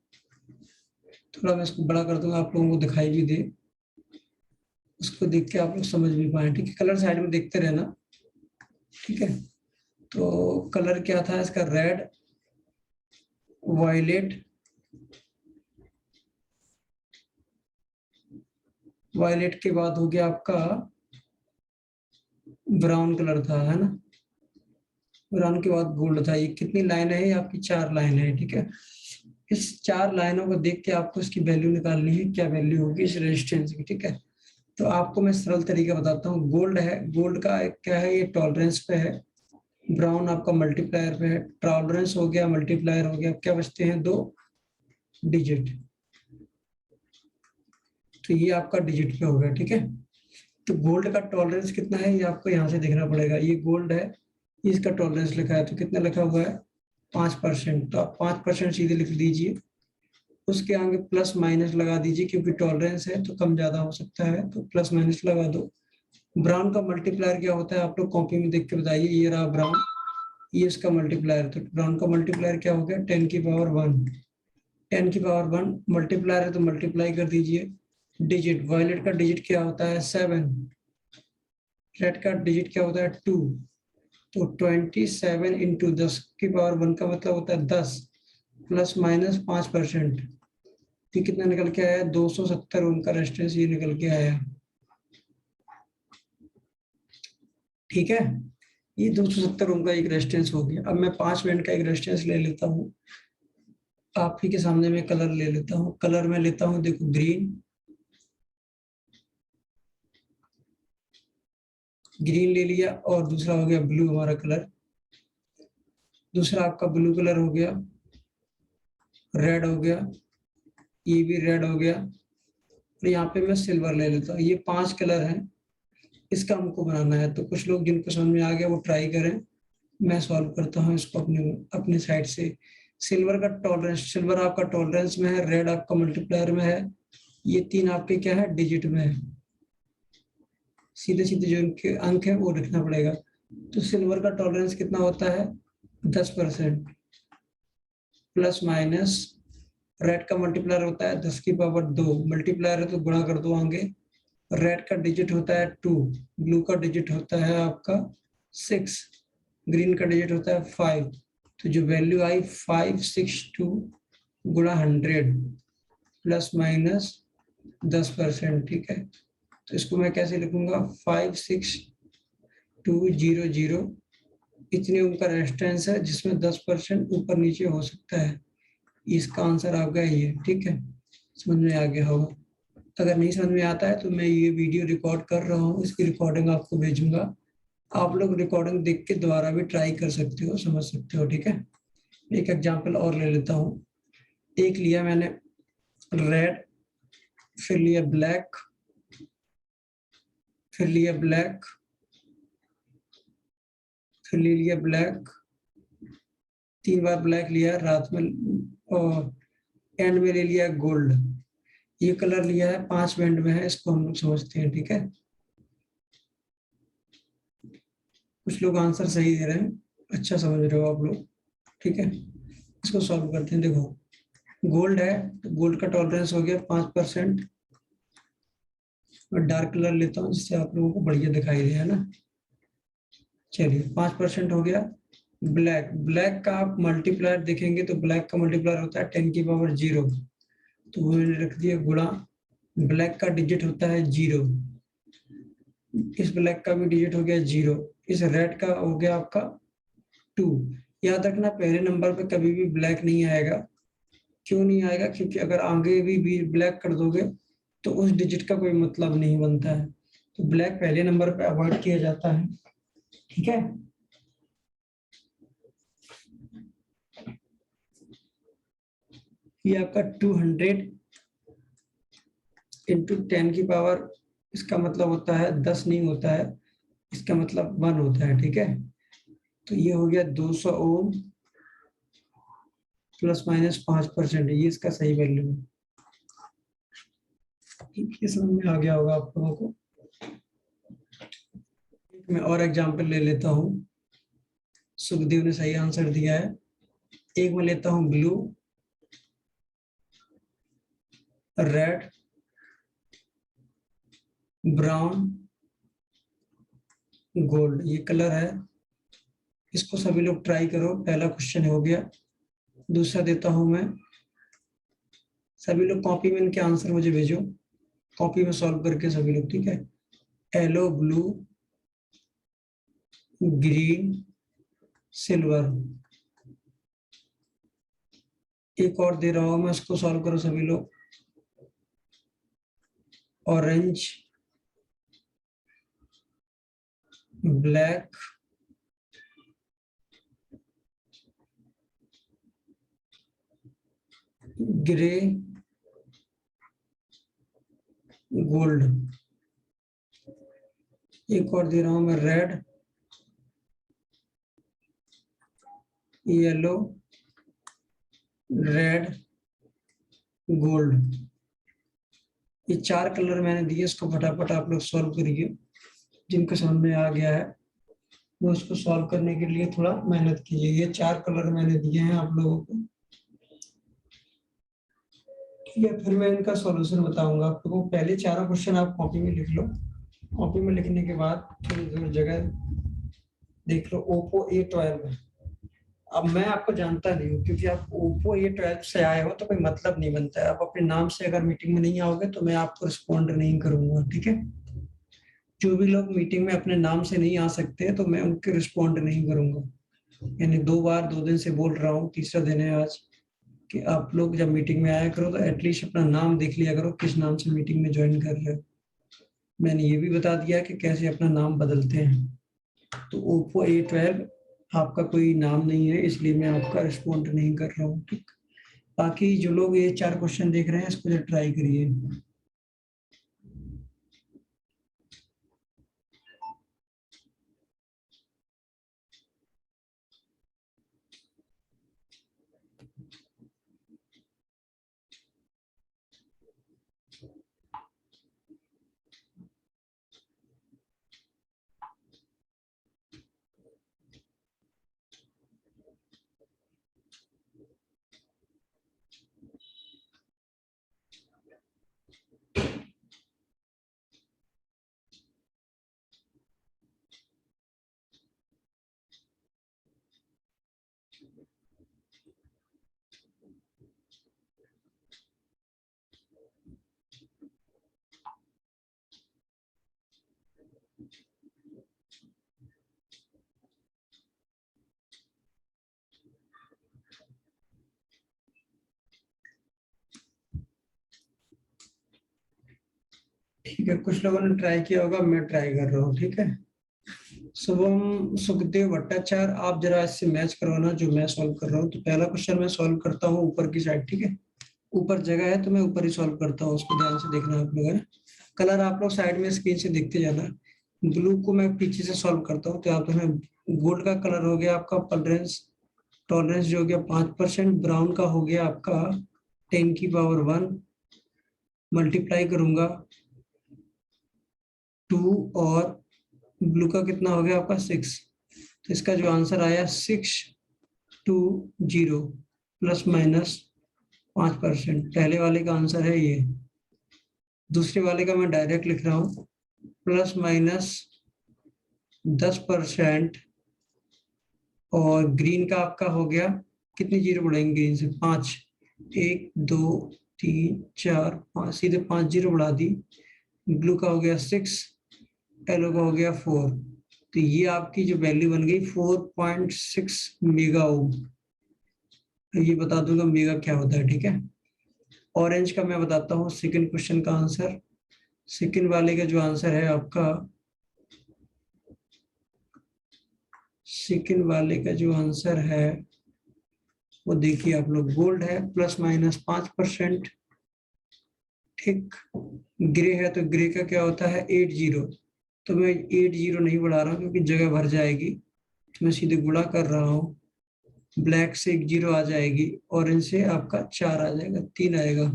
थोड़ा मैं इसको बड़ा कर दूंगा आप लोगों को दिखाई भी दे, उसको देख के आप लोग समझ भी पाए। ठीक है, कलर साइड में देखते रहना। ठीक है, तो कलर क्या था इसका, रेड, वायलेट, वायलेट के बाद हो गया आपका ब्राउन कलर था, है ना। ब्राउन के बाद गोल्ड था। ये कितनी लाइन है, ये आपकी 4 लाइन है। ठीक है, इस 4 लाइनों को देख के आपको इसकी वैल्यू निकालनी है, क्या वैल्यू होगी इस रेजिस्टेंस की। ठीक है, तो आपको मैं सरल तरीका बताता हूँ। गोल्ड है, गोल्ड का क्या है, ये टॉलरेंस पे है। ब्राउन आपका मल्टीप्लायर पे है। टॉलरेंस हो गया, मल्टीप्लायर हो गया, क्या बचते हैं 2 डिजिट। तो ये आपका डिजिट पे हो गया। ठीक है, तो गोल्ड का टॉलरेंस कितना है ये आपको यहाँ से देखना पड़ेगा। ये गोल्ड है, इसका टॉलरेंस लिखा है, तो कितना लिखा हुआ है 5%। तो आप 5% सीधे लिख दीजिए, उसके आगे प्लस माइनस लगा दीजिए, क्योंकि टॉलरेंस है तो कम ज्यादा हो सकता है, तो प्लस माइनस लगा दो। ब्राउन का मल्टीप्लायर क्या होता है आप लोग कॉपी में देख के बताइए। ये रहा ब्राउन, ये इसका मल्टीप्लायर, तो ब्राउन का मल्टीप्लायर क्या हो गया 10 की पावर 1। 10 की पावर 1 मल्टीप्लायर है तो मल्टीप्लाई कर दीजिए। डिजिट, वायलेट का डिजिट क्या होता है 7, रेड का डिजिट क्या होता है 2। तो 27 इंटू 10 की पावर 1 का मतलब होता है 10 प्लस माइनस 5%। ये कितना निकल के आया 270 ओम का रेजिस्टेंस ये निकल के आया। ठीक है, ये 270 ओम का एक रेजिस्टेंस हो गया। अब मैं 5 वेंट का एक रेजिस्टेंस ले लेता हूँ, आप ही के सामने में कलर ले लेता हूँ। कलर में लेता हूँ, देखो ग्रीन, ग्रीन ले लिया, और दूसरा हो गया ब्लू हमारा कलर। दूसरा आपका ब्लू कलर हो गया, रेड हो गया, ये भी रेड हो गया, और यहाँ पे मैं सिल्वर ले लेता हूँ। ये 5 कलर हैं, इसका हमको बनाना है। तो कुछ लोग जिनको समझ में आ गया वो ट्राई करें, मैं सॉल्व करता हूँ इसको अपने अपने साइड से। सिल्वर का टॉलरेंस, सिल्वर आपका टॉलरेंस में है, रेड आपका मल्टीप्लायर में है, ये 3 आपके क्या है डिजिट में है। सीधे सीधे जो इनके अंक है वो लिखना पड़ेगा। तो सिल्वर का टॉलरेंस कितना होता है 10% प्लस माइनस। रेड का मल्टीप्लायर होता है 10 की पावर 2, मल्टीप्लायर है तो गुणा कर दो आगे। रेड का डिजिट होता है 2, ब्लू का डिजिट होता है आपका 6, ग्रीन का डिजिट होता है 5। तो जो वैल्यू आई 562 गुणा 100 प्लस माइनस 10%। ठीक है, तो इसको मैं कैसे लिखूंगा 56200, इतने उनका रेजिस्टेंस है जिसमें 10% ऊपर नीचे हो सकता है। इसका आंसर आ गया ये। ठीक है, समझ में आ गया होगा। अगर नहीं समझ में आता है तो मैं ये वीडियो रिकॉर्ड कर रहा हूँ, इसकी रिकॉर्डिंग आपको भेजूंगा। आप लोग रिकॉर्डिंग देख के दोबारा भी ट्राई कर सकते हो, समझ सकते हो। ठीक है, एक एग्जांपल और ले लेता हूँ। एक लिया मैंने रेड, फिर लिया ब्लैक, फिर लिया ब्लैक, फिर ले लिया ब्लैक, 3 बार ब्लैक लिया रात में, और एंड में ले लिया गोल्ड। ये कलर लिया है 5 बैंड में है, इसको हम लोग समझते हैं। ठीक है, कुछ लोग आंसर सही दे रहे हैं, अच्छा समझ रहे हो आप लोग। ठीक है, इसको सॉल्व करते हैं। देखो गोल्ड है तो गोल्ड का टॉलरेंस हो गया 5%। मैं डार्क कलर लेता हूँ जिससे आप लोगों को बढ़िया दिखाई दे, है ना। चलिए 5% हो गया। ब्लैक, ब्लैक का आप मल्टीप्लायर देखेंगे तो ब्लैक का मल्टीप्लायर होता है 10 की पावर 0, तो वो मैंने रख दिया गुणा। ब्लैक का डिजिट होता है 0, इस ब्लैक का भी डिजिट हो गया 0, इस रेड का हो गया आपका 2। याद रखना पहले नंबर पे कभी भी ब्लैक नहीं आएगा। क्यों नहीं आएगा, क्योंकि अगर आगे भी ब्लैक कर दोगे तो उस डिजिट का कोई मतलब नहीं बनता है। तो ब्लैक पहले नंबर पे अवॉइड किया जाता है। ठीक है, ये आपका 200 इंटू 10 की पावर, इसका मतलब होता है 10 नहीं होता है, इसका मतलब 1 होता है। ठीक है, तो ये हो गया 200 ओम ±5% ये इसका सही वैल्यू है। ये समझ में आ गया होगा आप लोगों को। मैं और एग्जांपल ले लेता हूँ। सुखदेव ने सही आंसर दिया है। एक मैं लेता हूँ ब्लू, रेड, ब्राउन, गोल्ड, ये कलर है। इसको सभी लोग ट्राई करो। पहला क्वेश्चन हो गया। दूसरा देता हूं मैं। सभी लोग कॉपी में इनके आंसर मुझे भेजो, कॉपी में सॉल्व करके सभी लोग, ठीक है। Yellow, blue, green, silver. एक और दे रहा हूं मैं, उसको सॉल्व करो सभी लोग। Orange, black, grey, gold. एक और दे रहा हूं मैं, रेड, येलो, रेड, गोल्ड। ये 4 कलर मैंने दिए, इसको फटाफट आप लोग सॉल्व करिए। जिनको समझ में आ गया है वो उसको सॉल्व करने के लिए थोड़ा मेहनत कीजिए। ये 4 कलर मैंने दिए हैं आप लोगों को, ठीक है। फिर मैं इनका सॉल्यूशन बताऊंगा आप लोगों को। पहले चारों क्वेश्चन आप कॉपी में लिख लो। कॉपी में लिखने के बाद थोड़ी दूर जगह देख लो। ओप्पो A12 है। अब मैं आपको जानता नहीं हूँ, क्योंकि आप ओप्पो A12 से आए हो तो कोई मतलब नहीं बनता है। आप अपने नाम से अगर मीटिंग में नहीं आओगे तो मैं आपको रिस्पॉन्ड नहीं करूंगा, ठीक है। जो भी लोग मीटिंग में अपने नाम से नहीं आ सकते तो मैं उनके रिस्पॉन्ड नहीं करूंगा। यानी 2 बार 2 दिन से बोल रहा हूँ, तीसरा दिन है आज, कि आप लोग जब मीटिंग में आया करो तो एटलीस्ट अपना नाम देख लिया करो, किस नाम से मीटिंग में ज्वाइन कर रहे हो। मैंने ये भी बता दिया कि कैसे अपना नाम बदलते हैं। तो ओप्पो A12 आपका कोई नाम नहीं है, इसलिए मैं आपका रिस्पॉन्ड नहीं कर रहा हूँ, ठीक। बाकी जो लोग ये 4 क्वेश्चन देख रहे हैं इसको ट्राई करिए। ठीक है, कुछ लोगों ने ट्राई किया होगा, मैं ट्राई कर रहा हूँ, ठीक है। शुभम सुखदेव भट्टाचार्य, आप जरा इससे मैच करवाना जो मैं सॉल्व कर रहा हूँ। तो पहला क्वेश्चन मैं सॉल्व करता हूँ ऊपर की साइड, ठीक है। ऊपर जगह है तो मैं ऊपर ही सॉल्व करता हूँ, उसको ध्यान से देखना आप लोग है। कलर आप लोग साइड में स्क्रीन से देखते जाना। ब्लू को मैं पीछे से सॉल्व करता हूँ, तो आप गोल्ड का कलर हो गया आपका टॉलरेंस जो हो गया 5%। ब्राउन का हो गया आपका 10⁻1, मल्टीप्लाई करूंगा 2, और ब्लू का कितना हो गया आपका 6। तो इसका जो आंसर आया 620 ±5%। पहले वाले का आंसर है ये। दूसरे वाले का मैं डायरेक्ट लिख रहा हूँ, ±10%। और ग्रीन का आपका हो गया, कितनी जीरो बढ़ाएंगे ग्रीन से? 5, 1 2 3 4 5, सीधे 5 जीरो बढ़ा दी। ब्लू का हो गया 6, येलो का हो गया 4। तो ये आपकी जो वैल्यू बन गई 4.6 मेगा ओम। तो ये बता दूंगा मेगा क्या होता है, ठीक है। ऑरेंज का मैं बताता हूँ सेकंड क्वेश्चन का आंसर। सेकंड वाले का जो आंसर है आपका, सेकंड वाले का जो आंसर है वो देखिए आप लोग, गोल्ड है ±5%, ठीक। ग्रे है तो ग्रे का क्या होता है 80। तो मैं 80 नहीं बढ़ा रहा हूँ क्योंकि जगह भर जाएगी, तो मैं सीधे गुणा कर रहा हूँ ब्लैक से एक 0 आ जाएगी, ऑरेंज से आपका 4 आ जाएगा, 3 आएगा।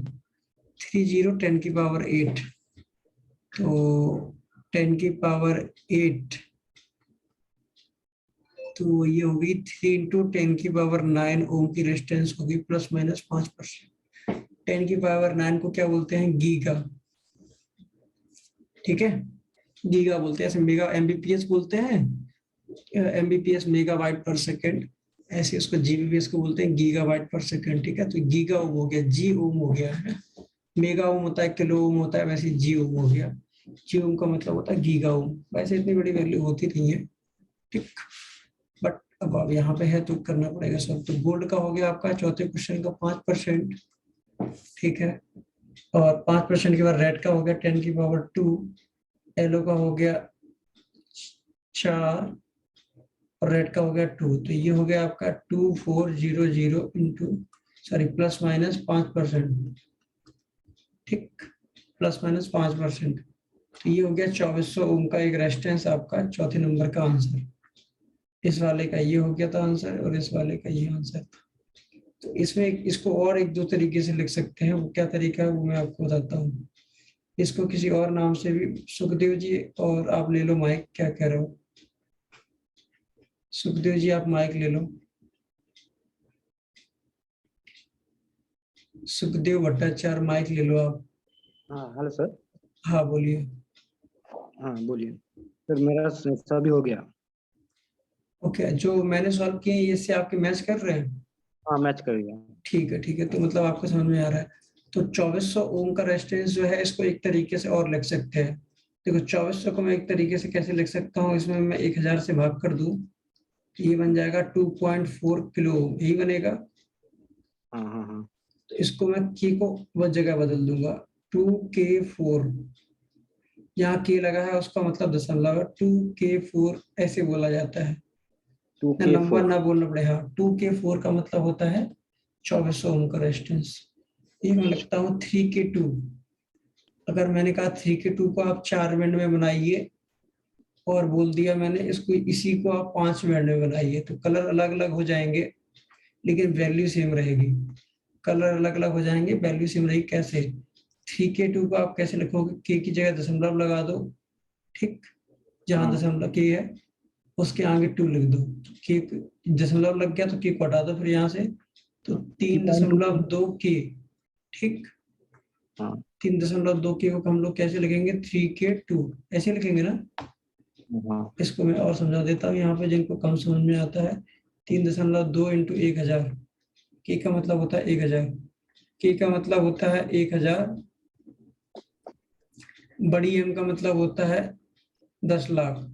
3 0 10 की पावर 8, तो 10 की पावर 8, तो ये होगी 3 इंटू 10 की पावर 9 ओम की रेजिस्टेंस होगी, प्लस माइनस 5%। 10 की पावर 9 को क्या बोलते हैं? गीगा। ठीक है, गीगा बोलते हैं, ऐसे मेगा एमबीपीएस बोलते हैं, एमबीपीएस मेगाबाइट पर सेकंड, ऐसे उसको जीबीपीएस को बोलते हैं गीगाबाइट पर सेकंड। ठीक है, तो गीगा ओम हो गया, जी ओम हो गया है। मेगा ओम होता है, किलो ओम होता है, वैसे जी ओम हो गया। जी ओम का मतलब होता है गीगा ओम। वैसे इतनी बड़ी वैल्यू होती नहीं है, ठीक, बट अब यहाँ पे है तो करना पड़ेगा सब। तो गोल्ड का हो गया आपका चौथे क्वेश्चन का 5%। ठीक है, और 5% के बाद रेड का हो गया 10 की पावर 2, येलो का हो गया 4, और रेड का हो गया 2। तो ये हो गया आपका 2400 इंटू, सॉरी, प्लस माइनस 5%। ठीक, प्लस माइनस 5%। तो ये हो गया 2400 ओम का एक रेजिस्टेंस, आपका चौथे नंबर का आंसर। इस वाले का ये हो गया था आंसर, और इस वाले का ये आंसर था। तो इसमें इसको और एक दो तरीके से लिख सकते हैं। वो क्या तरीका है वो मैं आपको बताता हूँ। इसको किसी और नाम से भी, सुखदेव जी, और आप ले लो माइक, क्या कह रहे हो सुखदेव जी, आप माइक ले लो। सुखदेव भट्टाचार्य, माइक ले लो आप। हाँ हेलो सर। हाँ बोलिए। हाँ बोलिए सर, मेरा सब भी हो गया। ओके, जो मैंने सॉल्व किए हैं इससे आपके मैच कर रहे हैं? हाँ मैच कर गया। ठीक है, ठीक है, तो मतलब आपको समझ में आ रहा है। तो 2400 ओम का रेजिस्टेंस जो है, इसको एक तरीके से और लिख सकते हैं। देखो 2400 को मैं एक तरीके से कैसे लिख सकता हूँ, इसमें मैं 1000 से भाग कर दूं, तो ये बन जाएगा 2.4 किलो ओम, यही बनेगा। हाँ हाँ हाँ। तो इसको मैं के को वह जगह बदल दूंगा, 2K4। यहाँ के लगा है उसका मतलब दशमलव है, 2K4 ऐसे बोला जाता है, ना नंबर 2K4। ना बोलना पड़े। हाँ, 2K4 का मतलब होता है 2400 ओम का रेजिस्टेंस। ये मैं लिखता हूँ 3K2। अगर मैंने कहा 3K2 को आप 4 बैंड में बनाइए, और बोल दिया मैंने इसको, इसी को आप 5 बैंड में बनाइए, तो कलर अलग अलग हो जाएंगे लेकिन वैल्यू सेम रहेगी। कलर अलग अलग हो जाएंगे, वैल्यू सेम रहेगी। कैसे? 3K2 को आप कैसे लिखोगे? के की जगह दशमलव लगा दो, ठीक, जहां हाँ दशमलव के है उसके आगे 2 लिख दो। के दशमलव लग गया तो के को हटा दो फिर यहाँ से, तो 3.2K। ठीक, हाँ 3.2K को हम लोग कैसे लिखेंगे? 3K2 ऐसे लिखेंगे ना। हाँ। इसको मैं और समझा देता हूँ यहाँ पे जिनको कम समझ में आता है। 3.2 इंटू 1000, के का मतलब होता है 1000, के का मतलब होता है 1000, बड़ी एम का मतलब होता है 10 लाख,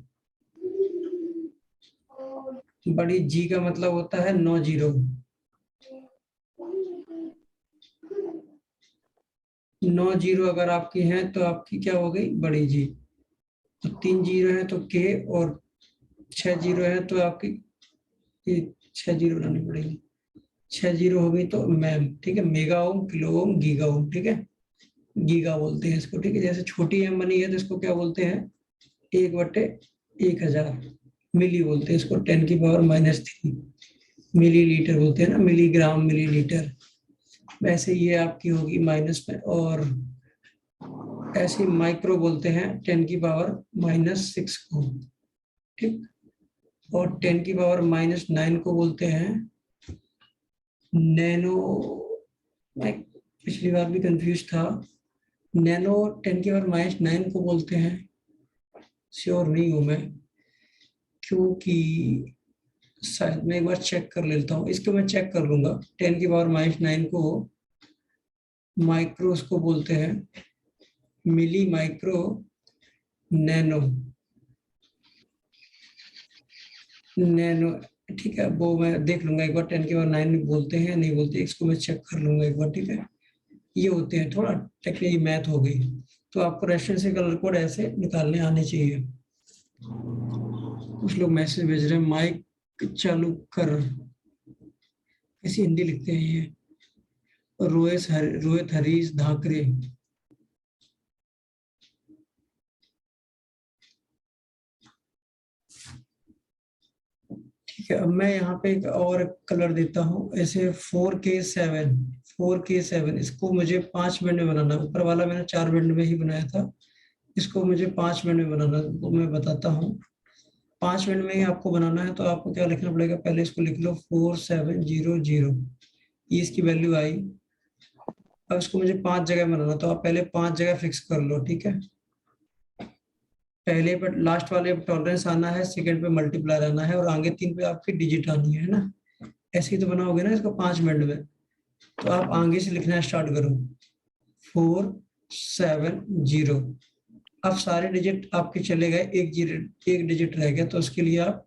बड़ी जी का मतलब होता है 9 जीरो। 9 जीरो अगर आपकी हैं तो आपकी क्या हो गई? बड़ी जी। तो 3 जीरो है तो के, और 6 जीरो है तो आपकी, ये 6 जीरो लानी पड़ेगी, 6 जीरो हो गई तो मैम। ठीक है, mega ohm, kilo ohm, giga ohm. ठीक है, गीगा बोलते हैं इसको। ठीक है, जैसे छोटी एम बनी है तो इसको क्या बोलते हैं? 1/1000 मिली बोलते हैं इसको, 10 की पावर -3 मिली लीटर बोलते हैं ना, मिलीग्राम मिलीलीटर। वैसे ये आपकी होगी माइनस में, और ऐसे माइक्रो बोलते हैं 10 की पावर -6 को। ठीक, और 10 की पावर -9 को बोलते हैं नैनो। मैं पिछली बार भी कंफ्यूज था, नैनो 10 की पावर -9 को बोलते हैं, श्योर नहीं हूं मैं, क्योंकि शायद मैं एक बार चेक कर लेता हूँ। इसको मैं चेक कर लूंगा। 10 की पावर -9 को माइक्रोस को बोलते हैं मिली, माइक्रो, नैनो, नैनो। ठीक है, वो मैं देख लूंगा एक बार, 10 की पावर 9 बोलते हैं नहीं बोलते, इसको मैं चेक कर लूंगा एक बार। ठीक है, ये होते हैं, थोड़ा टेक्निकल मैथ हो गई। तो आपको रेफरेंस से कलर कोड ऐसे निकालने आने चाहिए। कुछ लोग मैसेज भेज रहे हैं, माइक चालू कर, ऐसी हिंदी लिखते हैं ये। रोहित हरीश धाकरे। ठीक ठीक है, अब मैं यहाँ पे एक और कलर देता हूँ, ऐसे 4K7 इसको मुझे 5 मिनट में बनाना है। ऊपर वाला मैंने 4 मिनट में ही बनाया था, इसको मुझे 5 मिनट में बनाना है, तो मैं बताता हूँ। 5 मिनट में ही आपको बनाना है, तो आपको क्या लिखना पड़ेगा, पहले इसको लिख लो 4700, ये इसकी वैल्यू आई। अब इसको मुझे 5 जगह बनाना, तो आप पहले 5 जगह फिक्स कर लो, ठीक है। पहले पर लास्ट वाले पे टॉलरेंस आना है, सेकंड पे मल्टीप्लायर आना है, और आगे 3 पे आपकी डिजिट आनी है ना। ऐसे ही तो बनाओगे ना इसको 5 मिनट में। तो आप आगे से लिखना स्टार्ट करो, 470। अब सारे डिजिट आपके चले गए, एक डिजिट रह गया, तो उसके लिए आप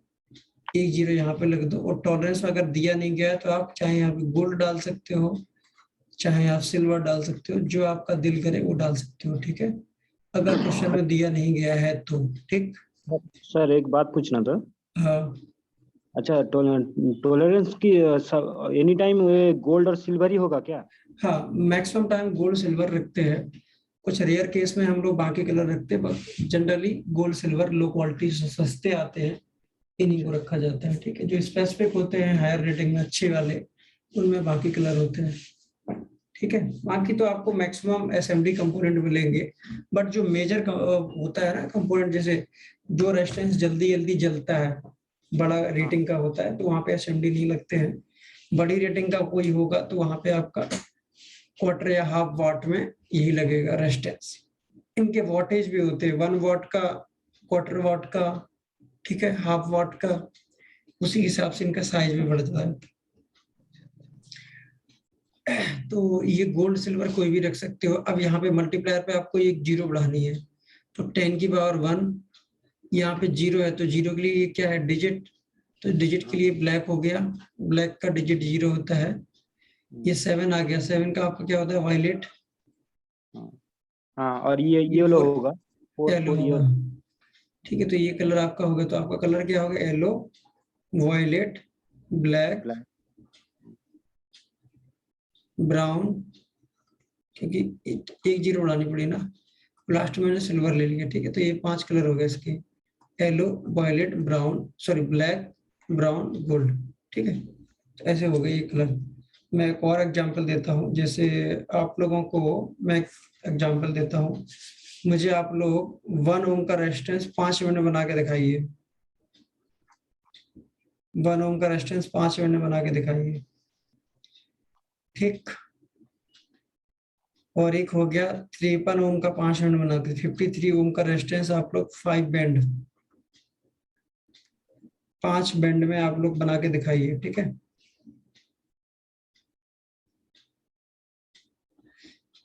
10 यहाँ पे लिख दो। और टॉलरेंस अगर दिया नहीं गया है तो आप चाहे यहाँ पे गोल्ड डाल सकते हो, चाहे आप सिल्वर डाल सकते हो, जो आपका दिल करे वो डाल सकते हो, ठीक है, अगर क्वेश्चन में दिया नहीं गया है तो। ठीक, सर एक बात पूछना था। हाँ अच्छा, टॉलरेंस की एनी टाइम गोल्ड और सिल्वर ही होगा क्या? हाँ, मैक्सिमम टाइम गोल्ड सिल्वर रखते हैं, कुछ रेयर केस में हम लोग बाकी कलर रखते हैं, but generally gold silver low quality सस्ते आते हैं, इन्हीं को रखा जाता है, ठीक है। जो स्पेसिफिक होते हैं हायर रेटिंग में अच्छे वाले, उनमें बाकी कलर होते हैं, ठीक है। बाकी तो आपको मैक्सिमम एसएमडी कंपोनेंट मिलेंगे, बट जो मेजर होता है ना कंपोनेंट, जैसे जो रेजिस्टेंस जल्दी जल्दी जलता है, बड़ा रेटिंग का होता है, तो वहां पे एसएमडी नहीं लगते हैं। बड़ी रेटिंग का कोई होगा तो वहां पे आपका क्वार्टर या हाफ वाट में यही लगेगा रेजिस्टेंस। इनके वॉटेज भी होते हैं, 1 वाट का, क्वार्टर वाट का, ठीक है, हाफ वाट का, उसी हिसाब से इनका साइज भी बढ़ता है। तो ये गोल्ड सिल्वर कोई भी रख सकते हो। अब यहाँ पे मल्टीप्लायर पे आपको एक 0 बढ़ानी है, तो 10 की पावर 1, यहाँ पे 0 है, तो 0 के लिए ये क्या है, डिजिट, तो डिजिट के लिए ब्लैक हो गया, ब्लैक का डिजिट 0 होता है। ये 7 आ गया, 7 का आपका क्या होता है, वायलेट। हाँ, और ये येलो होगा, येलो होगा, येलो। ठीक है। तो ये कलर आपका होगा, तो आपका कलर क्या होगा, येलो, वायलेट, ब्लैक, ब्राउन, क्योंकि एक 0 बढ़ानी पड़ी ना, लास्ट में मैंने सिल्वर ले लिया, ठीक है। तो ये 5 कलर हो गए इसके, yellow, violet, brown, sorry black, brown, gold, ठीक है। तो ऐसे हो गए ये कलर। मैं एक और एग्जांपल देता हूँ, जैसे आप लोगों को मैं एग्जांपल देता हूँ, मुझे आप लोग 1 ओम का रेजिस्टेंस 5 मिनट में बना के दिखाइए, 1 ओम का रेजिस्टेंस 5 मिनट में बना के दिखाइए, ठीक। और एक हो गया 53 ओम का 5 मिनट बना के, 53 ओम का रेजिस्टेंस आप लोग 5 बैंड में आप लोग बना के दिखाइए, ठीक है।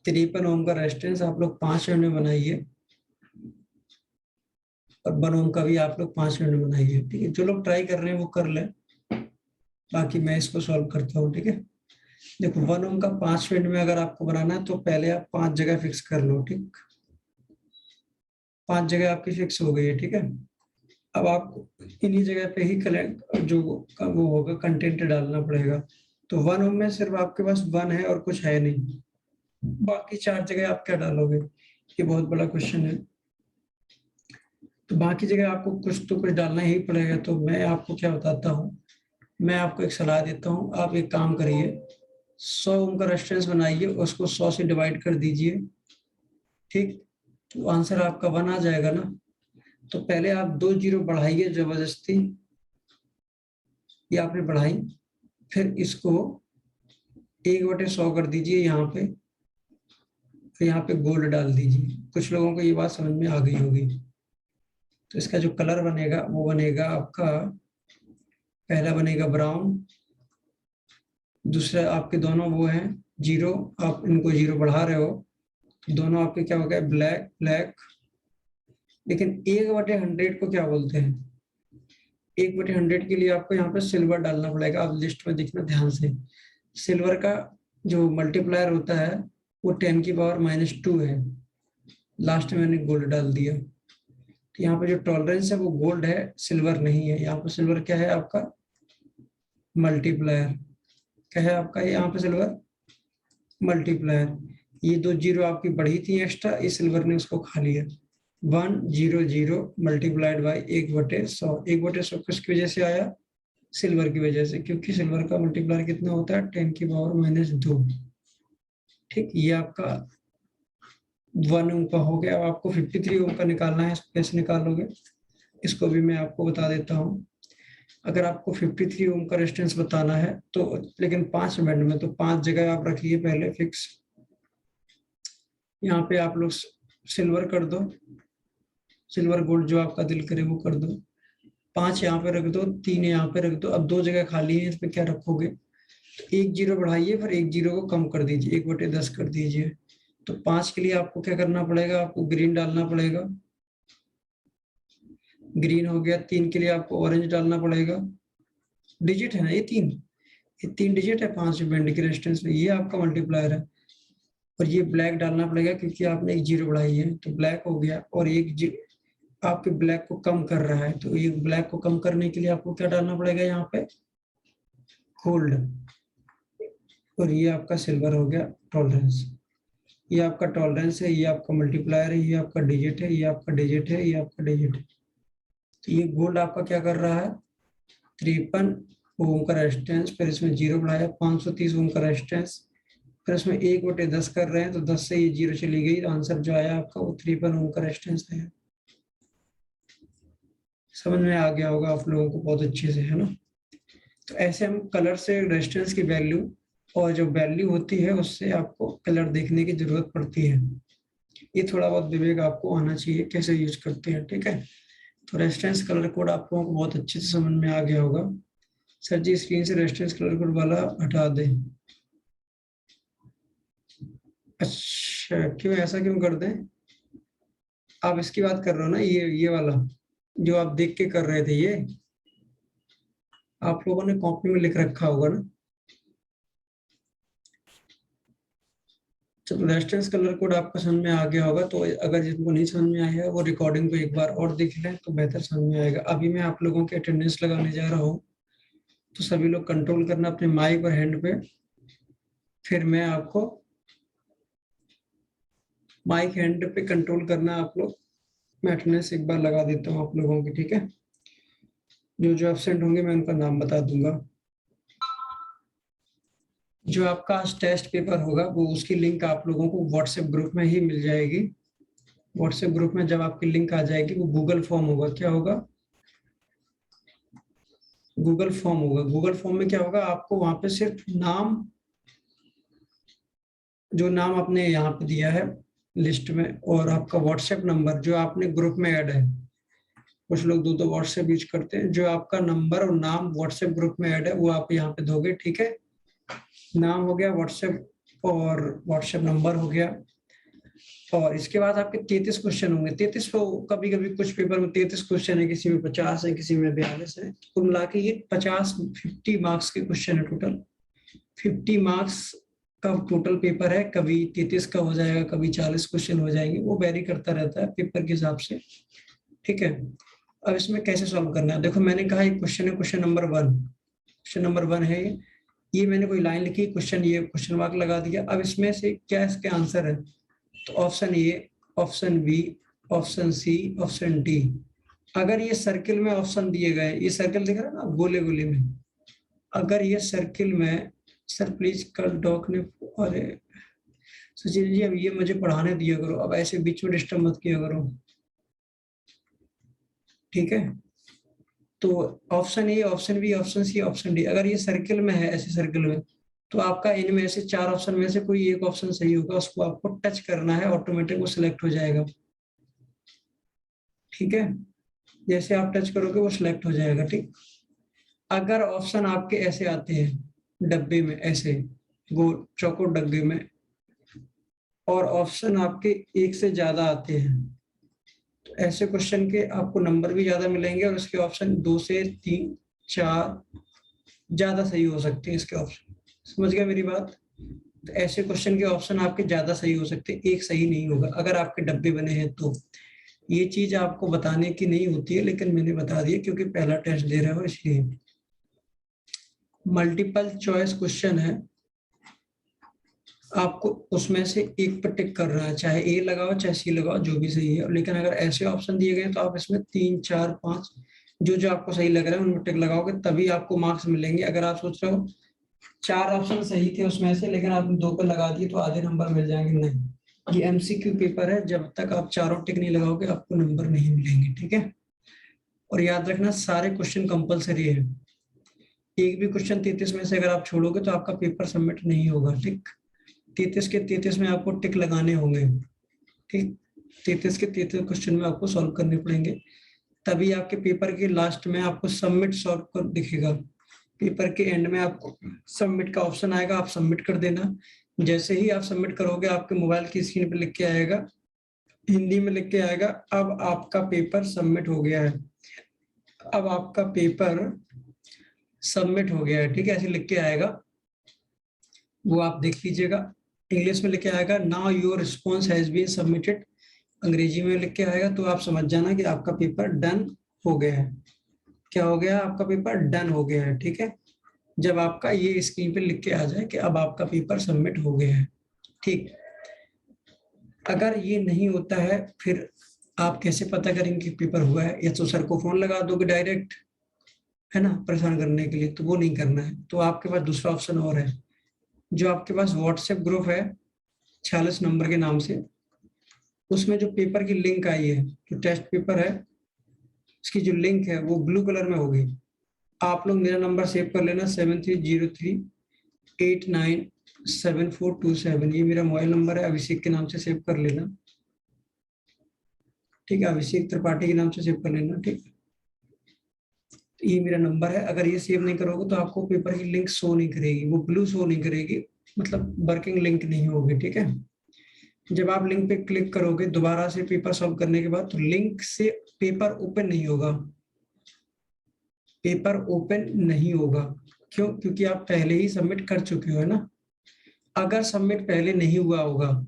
53 ओम का रेजिस्टेंस आप लोग 5 मिनट में बनाइए, और 1 ओम का भी आप लोग 5 मिनट में बनाइए, ठीक है। जो लोग ट्राई कर रहे हैं वो कर लें, बाकी मैं इसको सॉल्व करता हूँ, ठीक है। देखो 1 ओम का 5 मिनट में अगर आपको बनाना है, तो पहले आप 5 जगह फिक्स कर लो, ठीक। 5 जगह आपकी फिक्स हो गई है, ठीक है। अब आपको इन्हीं जगह पे ही कलेक्ट जो वो होगा कंटेंट डालना पड़ेगा। तो 1 ओम में सिर्फ आपके पास 1 है और कुछ है नहीं, बाकी 4 जगह आप क्या डालोगे, ये बहुत बड़ा क्वेश्चन है। तो बाकी जगह आपको कुछ तो कुछ डालना ही पड़ेगा। तो मैं आपको क्या बताता हूँ, मैं आपको एक सलाह देता हूँ, आप एक काम करिए, 100 ओम का रेजिस्टेंस बनाइए, उसको 100 से डिवाइड कर दीजिए, ठीक। तो आंसर आपका 1 आ जाएगा ना। तो पहले आप 2 0 बढ़ाइए जबरदस्ती, ये आपने बढ़ाई, फिर इसको 1/100 कर दीजिए यहाँ पे, फिर यहाँ पे गोल्ड डाल दीजिए। कुछ लोगों को ये बात समझ में आ गई होगी। तो इसका जो कलर बनेगा वो बनेगा आपका, पहला बनेगा ब्राउन, दूसरा आपके दोनों वो हैं 0, आप इनको 0 बढ़ा रहे हो, तो दोनों आपके क्या हो गए, ब्लैक। लेकिन 1/100 को क्या बोलते हैं, 1/100 के लिए आपको यहाँ पे सिल्वर डालना पड़ेगा। आप लिस्ट में देखना ध्यान से, सिल्वर का जो मल्टीप्लायर होता है वो 10 की पावर -2 है। लास्ट में मैंने गोल्ड डाल दिया, तो यहाँ पे जो टॉलरेंस है वो गोल्ड है, सिल्वर नहीं है। यहाँ पे सिल्वर क्या है आपका, मल्टीप्लायर, क्या है आपका यहाँ पे सिल्वर, मल्टीप्लायर। ये 2 0 आपकी बढ़ी थी एक्स्ट्रा, इस सिल्वर ने उसको खा लिया। 100 मल्टीप्लाइड बाई 1/100, 1/100 किसकी वजह से आया, सिल्वर की वजह से, क्योंकि सिल्वर का मल्टीप्लायर कितना होता है 10⁻²। ठीक, ये आपका 1 ओम का हो गया। अब आपको 53 ओम का निकालना है, कैसे निकालोगे इसको भी मैं आपको बता देता हूँ। अगर आपको 53 ओम का रेजिस्टेंस बताना है तो, लेकिन 5 बैंड में, तो 5 जगह आप रखिए पहले फिक्स। यहाँ पे आप लोग सिल्वर कर दो, सिल्वर गोल्ड जो आपका दिल करे वो कर दो। 5 यहाँ पे रख दो, 3 यहाँ पे रख दो। अब 2 जगह खाली है, इसमें क्या रखोगे? तो 1 जीरो बढ़ाइए, फिर 1 जीरो को कम कर दीजिए, 1/10 कर दीजिए। तो 5 के लिए आपको क्या करना पड़ेगा? आपको ग्रीन डालना पड़ेगा, ग्रीन हो गया। 3 के लिए आपको ऑरेंज डालना पड़ेगा, डिजिट है ना ये 3, ये 3 डिजिट है 5 बैंड के रेजिस्टेंस में, ये आपका मल्टीप्लायर है। और ये ब्लैक डालना पड़ेगा क्योंकि आपने 1 जीरो बढ़ाई है, तो ब्लैक हो गया। और आपके ब्लैक को कम कर रहा है, तो ये ब्लैक को कम करने के लिए आपको क्या डालना पड़ेगा? यहाँ पे गोल्ड। और ये आपका सिल्वर हो गया टॉलरेंस। ये आपका टॉलरेंस है, ये आपका मल्टीप्लायर है, ये आपका डिजिट है, ये आपका डिजिट है, ये आपका डिजिट है। तो ये गोल्ड आपका क्या कर रहा है? 53 ओम का रेजिस्टेंस, फिर इसमें जीरो बढ़ाया, 530 ओम का रेजिस्टेंस, फिर इसमें 1/10 कर रहे हैं, तो 10 से ये जीरो चली गई, तो आंसर जो आया आपका वो 53 ओम का रेजिस्टेंस आया। समझ में आ गया होगा आप लोगों को बहुत अच्छे से, है ना? तो ऐसे हम कलर से रेजिस्टेंस की वैल्यू, और जो वैल्यू होती है उससे आपको कलर देखने की जरूरत पड़ती है। ये थोड़ा बहुत विवेक आपको आना चाहिए कैसे यूज करते हैं, ठीक है? तो रेजिस्टेंस कलर कोड आप लोगों को बहुत अच्छे से समझ में आ गया होगा। सर जी स्क्रीन से रेजिस्टेंस कलर कोड वाला हटा दें। अच्छा, क्यों, ऐसा क्यों कर दें? आप इसकी बात कर रहे हो ना, ये वाला जो आप देख के कर रहे थे, ये आप लोगों ने कॉपी में लिख रखा होगा ना। चलो, रेजिस्टेंस कलर कोड आपको समझ में आ गया होगा। तो अगर जिनको नहीं समझ में आया है वो रिकॉर्डिंग को एक बार और देख लें तो बेहतर समझ में आएगा। अभी मैं आप लोगों की अटेंडेंस लगाने जा रहा हूँ, तो सभी लोग कंट्रोल करना अपने माइक और हैंड पे। फिर मैं आपको माइक हैंड पे कंट्रोल करना आप लोग। मैं अटेंडेंस एक बार लगा देता हूँ आप लोगों की, ठीक है? जो जो एब्सेंट होंगे मैं उनका नाम बता दूंगा। जो आपका आज टेस्ट पेपर होगा वो, उसकी लिंक आप लोगों को व्हाट्सएप ग्रुप में ही मिल जाएगी। व्हाट्सएप ग्रुप में जब आपकी लिंक आ जाएगी, वो गूगल फॉर्म होगा। क्या होगा? गूगल फॉर्म होगा। गूगल फॉर्म में क्या होगा? आपको वहां पे सिर्फ नाम, जो नाम आपने यहाँ पे दिया है लिस्ट में, और आपका व्हाट्सएप नंबर जो आपने ग्रुप में ऐड है। कुछ लोग दो व्हाट्सएप यूज करते हैं। जो आपका नंबर और नाम व्हाट्सएप ग्रुप में ऐड है वो आप यहाँ पे दोगे, ठीक है? नाम हो गया, व्हाट्सएप और व्हाट्सएप नंबर हो गया। और इसके बाद आपके 33 क्वेश्चन होंगे। 33 को कभी कभी कुछ पेपर में 33 क्वेश्चन है, किसी में 50 है, किसी में 42 है। कुल मिला के ये 50 मार्क्स के क्वेश्चन है टोटल। 50 मार्क्स का टोटल पेपर है। कभी 33 का हो जाएगा, कभी 40 क्वेश्चन हो जाएंगे, वो वेरी करता रहता है पेपर के हिसाब से, ठीक है? अब इसमें कैसे सॉल्व करना है, देखो मैंने कहा एक क्वेश्चन है, क्वेश्चन नंबर 1। क्वेश्चन नंबर 1 है ये मैंने कोई लाइन लिखी, क्वेश्चन, ये क्वेश्चन मार्क लगा दिया। अब इसमें से क्या इसके आंसर है? तो option A, option B, option C, option D. अगर ये सर्किल में ऑप्शन दिए गए, ये सर्किल दिख रहा है ना गोले गोले में, अगर ये सर्किल में, सर प्लीज कल डॉक ने, अरे सचिन जी अब ये मुझे पढ़ाने दिया करो, अब ऐसे बीच में डिस्टर्ब मत किया करो, ठीक है? तो option A, option B, option C, option D, अगर ये सर्किल में है, ऐसे सर्किल में, तो आपका इनमें से 4 ऑप्शन में से कोई एक ऑप्शन सही होगा, उसको आपको टच करना है, ऑटोमेटिक वो सिलेक्ट हो जाएगा, ठीक है? जैसे आप टच करोगे वो सिलेक्ट हो जाएगा, ठीक? अगर ऑप्शन आपके ऐसे आते हैं डब्बे में, ऐसे गोल चौकोर डब्बे में, और ऑप्शन आपके एक से ज्यादा आते हैं, तो ऐसे क्वेश्चन के आपको नंबर भी ज्यादा मिलेंगे, और इसके ऑप्शन 2 से 3, 4 ज्यादा सही हो सकते हैं इसके ऑप्शन। समझ गया मेरी बात? तो ऐसे क्वेश्चन के ऑप्शन आपके ज्यादा सही हो सकते हैं, एक सही नहीं होगा अगर आपके डब्बे बने हैं तो। ये चीज आपको बताने की नहीं होती है, लेकिन मैंने बता दिया क्योंकि पहला टेस्ट दे रहे हो इसलिए। मल्टीपल चॉइस क्वेश्चन है, आपको उसमें से एक पर टिक करना है, चाहे ए लगाओ चाहे सी लगाओ, जो भी सही है। लेकिन अगर ऐसे ऑप्शन दिए गए तो आप इसमें 3, 4, 5 जो जो आपको सही लग रहा है उनमें टिक लगाओगे तभी आपको मार्क्स मिलेंगे। अगर आप सोच रहे हो 4 ऑप्शन सही थे उसमें से लेकिन आपने 2 पे लगा दिए तो आधे नंबर मिल जाएंगे, नहीं। ये एमसीक्यू पेपर है, जब तक आप चारों टिक नहीं लगाओगे आपको नंबर नहीं मिलेंगे, ठीक है। और याद रखना सारे क्वेश्चन कंपलसरी है, एक भी क्वेश्चन 33 में से अगर आप छोड़ोगे तो आपका पेपर सबमिट नहीं होगा, ठीक। 33 के 33 में आपको टिक लगाने होंगे, ठीक। 33 के 33 क्वेश्चन में आपको सॉल्व करने पड़ेंगे, तभी आपके पेपर के लास्ट में आपको सबमिट सॉल्व कर दिखेगा। पेपर के एंड में आपको सबमिट का ऑप्शन आएगा, आप सबमिट कर देना। जैसे ही आप सबमिट करोगे आपके मोबाइल की स्क्रीन पर लिख के आएगा, हिंदी में लिख के आएगा, अब आपका पेपर सबमिट हो गया है, अब आपका पेपर सबमिट हो गया है, ठीक है, ऐसे लिख के आएगा, वो आप देख लीजिएगा। इंग्लिश में लिख के आएगा now your response has been submitted, अंग्रेजी में लिख के आएगा, तो आप समझ जाना कि आपका पेपर डन हो गया है। क्या हो गया? आपका पेपर डन हो गया है, ठीक है। जब आपका ये स्क्रीन पे लिख के आ जाए कि अब आपका पेपर सबमिट हो गया है, ठीक। अगर ये नहीं होता है फिर आप कैसे पता करेंगे कि पेपर हुआ है? या तो सर को फोन लगा दोगे डायरेक्ट, है ना, परेशान करने के लिए, तो वो नहीं करना है। तो आपके पास दूसरा ऑप्शन और है, जो आपके पास व्हाट्सएप ग्रुप है 46 नंबर के नाम से, उसमें जो पेपर की लिंक आई है, जो टेस्ट पेपर है उसकी जो लिंक है वो ब्लू कलर में होगी। आप लोग मेरा नंबर सेव कर लेना 7303897427, ये मेरा मोबाइल नंबर है, अभिषेक के नाम से सेव कर लेना, ठीक है, अभिषेक त्रिपाठी के नाम से सेव कर लेना, ठीक। तो ये मेरा नंबर है, अगर ये सेव नहीं करोगे तो आपको पेपर की लिंक शो नहीं करेगी, वो ब्लू शो नहीं करेगी, मतलब वर्किंग लिंक नहीं होगी, ठीक है। जब आप लिंक पे क्लिक करोगे दोबारा से पेपर सॉल्व करने के बाद, तो लिंक से पेपर ओपन नहीं होगा, पेपर ओपन नहीं होगा। क्यों? क्योंकि आप पहले ही सबमिट कर चुके हो, है ना। अगर सबमिट पहले नहीं हुआ होगा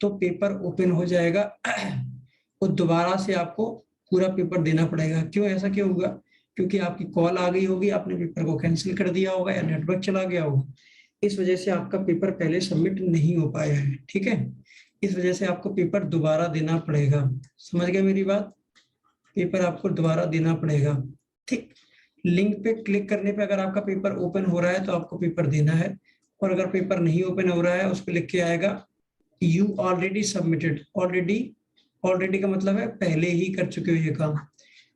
तो पेपर ओपन हो जाएगा और दोबारा से आपको पूरा पेपर देना पड़ेगा। क्यों? ऐसा क्यों होगा? क्योंकि आपकी कॉल आ गई होगी, आपने पेपर को कैंसिल कर दिया होगा या नेटवर्क चला गया होगा, इस वजह से आपका पेपर पहले सबमिट नहीं हो पाया है, ठीक है। इस वजह से आपको पेपर दोबारा देना पड़ेगा। समझ गए मेरी बात? पेपर आपको दोबारा देना पड़ेगा, ठीक। लिंक पे क्लिक करने पे अगर आपका पेपर ओपन हो रहा है तो आपको पेपर देना है, और अगर पेपर नहीं ओपन हो रहा है उस पर लिख के आएगा यू ऑलरेडी सबमिटेड। ऑलरेडी का मतलब है पहले ही कर चुके हो ये काम।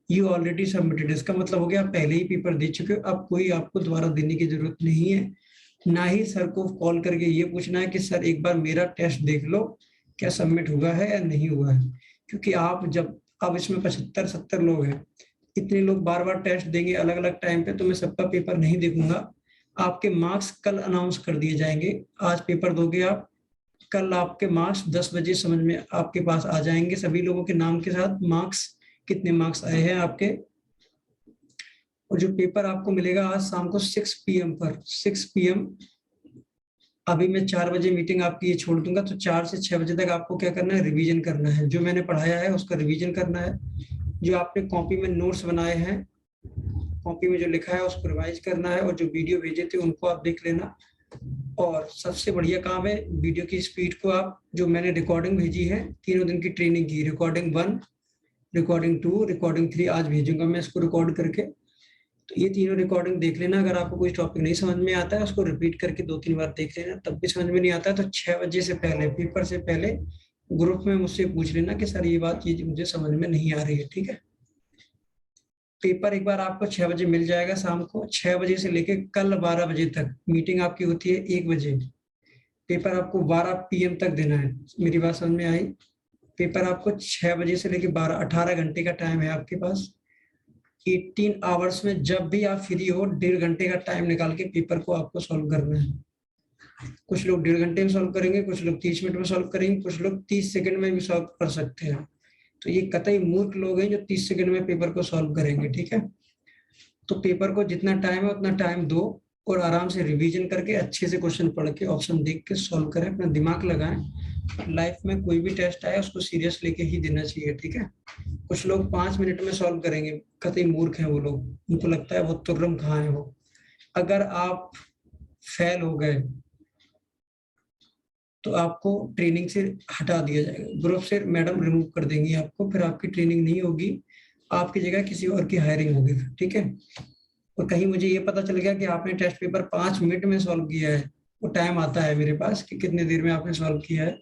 यू ऑलरेडी सबमिटेड इसका मतलब हो गया आप पहले ही पेपर दे चुके हो, अब कोई आपको दोबारा देने की जरूरत नहीं है। ना ही सर को कॉल करके ये पूछना है कि सर एक बार मेरा टेस्ट देख लो क्या सबमिट हुआ है या नहीं हुआ है, क्योंकि आप जब अब इसमें 75-70 लोग हैं, इतने लोग बार बार टेस्ट देंगे अलग अलग टाइम पे, तो मैं सबका पेपर नहीं देखूंगा। आपके मार्क्स कल अनाउंस कर दिए जाएंगे, आज पेपर दोगे आप, कल आपके मार्क्स 10 बजे समझ में आपके पास आ जाएंगे, सभी लोगों के नाम के साथ मार्क्स, कितने मार्क्स आए हैं आपके। और जो पेपर आपको मिलेगा आज शाम को 6 PM पर, 6 PM, अभी मैं 4 बजे मीटिंग आपकी ये छोड़ दूंगा, तो 4 से 6 बजे तक आपको क्या करना है? रिवीजन करना है, जो मैंने पढ़ाया है उसका रिवीजन करना है, जो आपने कॉपी में नोट्स बनाए हैं, कॉपी में जो लिखा है उसको रिवाइज करना है, और जो वीडियो भेजे थे उनको आप देख लेना। और सबसे बढ़िया काम है वीडियो की स्पीड को आप, जो मैंने रिकॉर्डिंग भेजी है 3 दिन की ट्रेनिंग की, रिकॉर्डिंग 1, रिकॉर्डिंग 2, रिकॉर्डिंग 3 आज भेजूंगा मैं इसको रिकॉर्ड करके, तो ये तीनों रिकॉर्डिंग देख लेना। अगर आपको कोई टॉपिक नहीं समझ में आता है उसको रिपीट करके 2-3 बार देख लेना, तब भी समझ में नहीं आता है तो 6 बजे से पहले, पेपर से पहले ग्रुप में मुझसे पूछ लेना कि सर ये बात ये मुझे समझ में नहीं आ रही है, ठीक है। पेपर एक बार आपको 6 बजे मिल जाएगा, शाम को 6 बजे से लेके कल 12 बजे तक, मीटिंग आपकी होती है 1 बजे, पेपर आपको 12 PM तक देना है। मेरी बात समझ में आई? पेपर आपको 6 बजे से लेके 12, 18 घंटे का टाइम है आपके पास। 18 आवर्स में जब भी आप फ्री हो 1.5 घंटे का टाइम निकाल के पेपर को आपको सॉल्व करना है। कुछ लोग 1.5 घंटे में सॉल्व करेंगे, कुछ लोग 30 मिनट में सॉल्व करेंगे, कुछ लोग 30 सेकंड में भी सॉल्व कर सकते हैं। तो ये कतई मूर्ख लोग हैं जो 30 सेकंड में पेपर को सॉल्व करेंगे, ठीक है। तो पेपर को जितना टाइम है उतना टाइम दो, और आराम से रिवीजन करके अच्छे से क्वेश्चन पढ़ के ऑप्शन देख के सॉल्व करें, अपना दिमाग लगाएं। लाइफ में कोई भी टेस्ट आए उसको सीरियस लेके ही देना चाहिए, ठीक है। कुछ लोग 5 मिनट में सॉल्व करेंगे, कतई मूर्ख हैं वो लोग, उनको लगता है वो तुर्रम कहाँ है वो। अगर आप फेल हो गए तो आपको ट्रेनिंग से हटा दिया जाएगा, ग्रुप से मैडम रिमूव कर देंगी आपको, फिर आपकी ट्रेनिंग नहीं होगी, आपकी जगह किसी और की हायरिंग होगी फिर, ठीक है। और कहीं मुझे ये पता चल गया कि आपने टेस्ट पेपर 5 मिनट में सॉल्व किया है, वो टाइम आता है मेरे पास कि कितने देर में आपने सॉल्व किया है,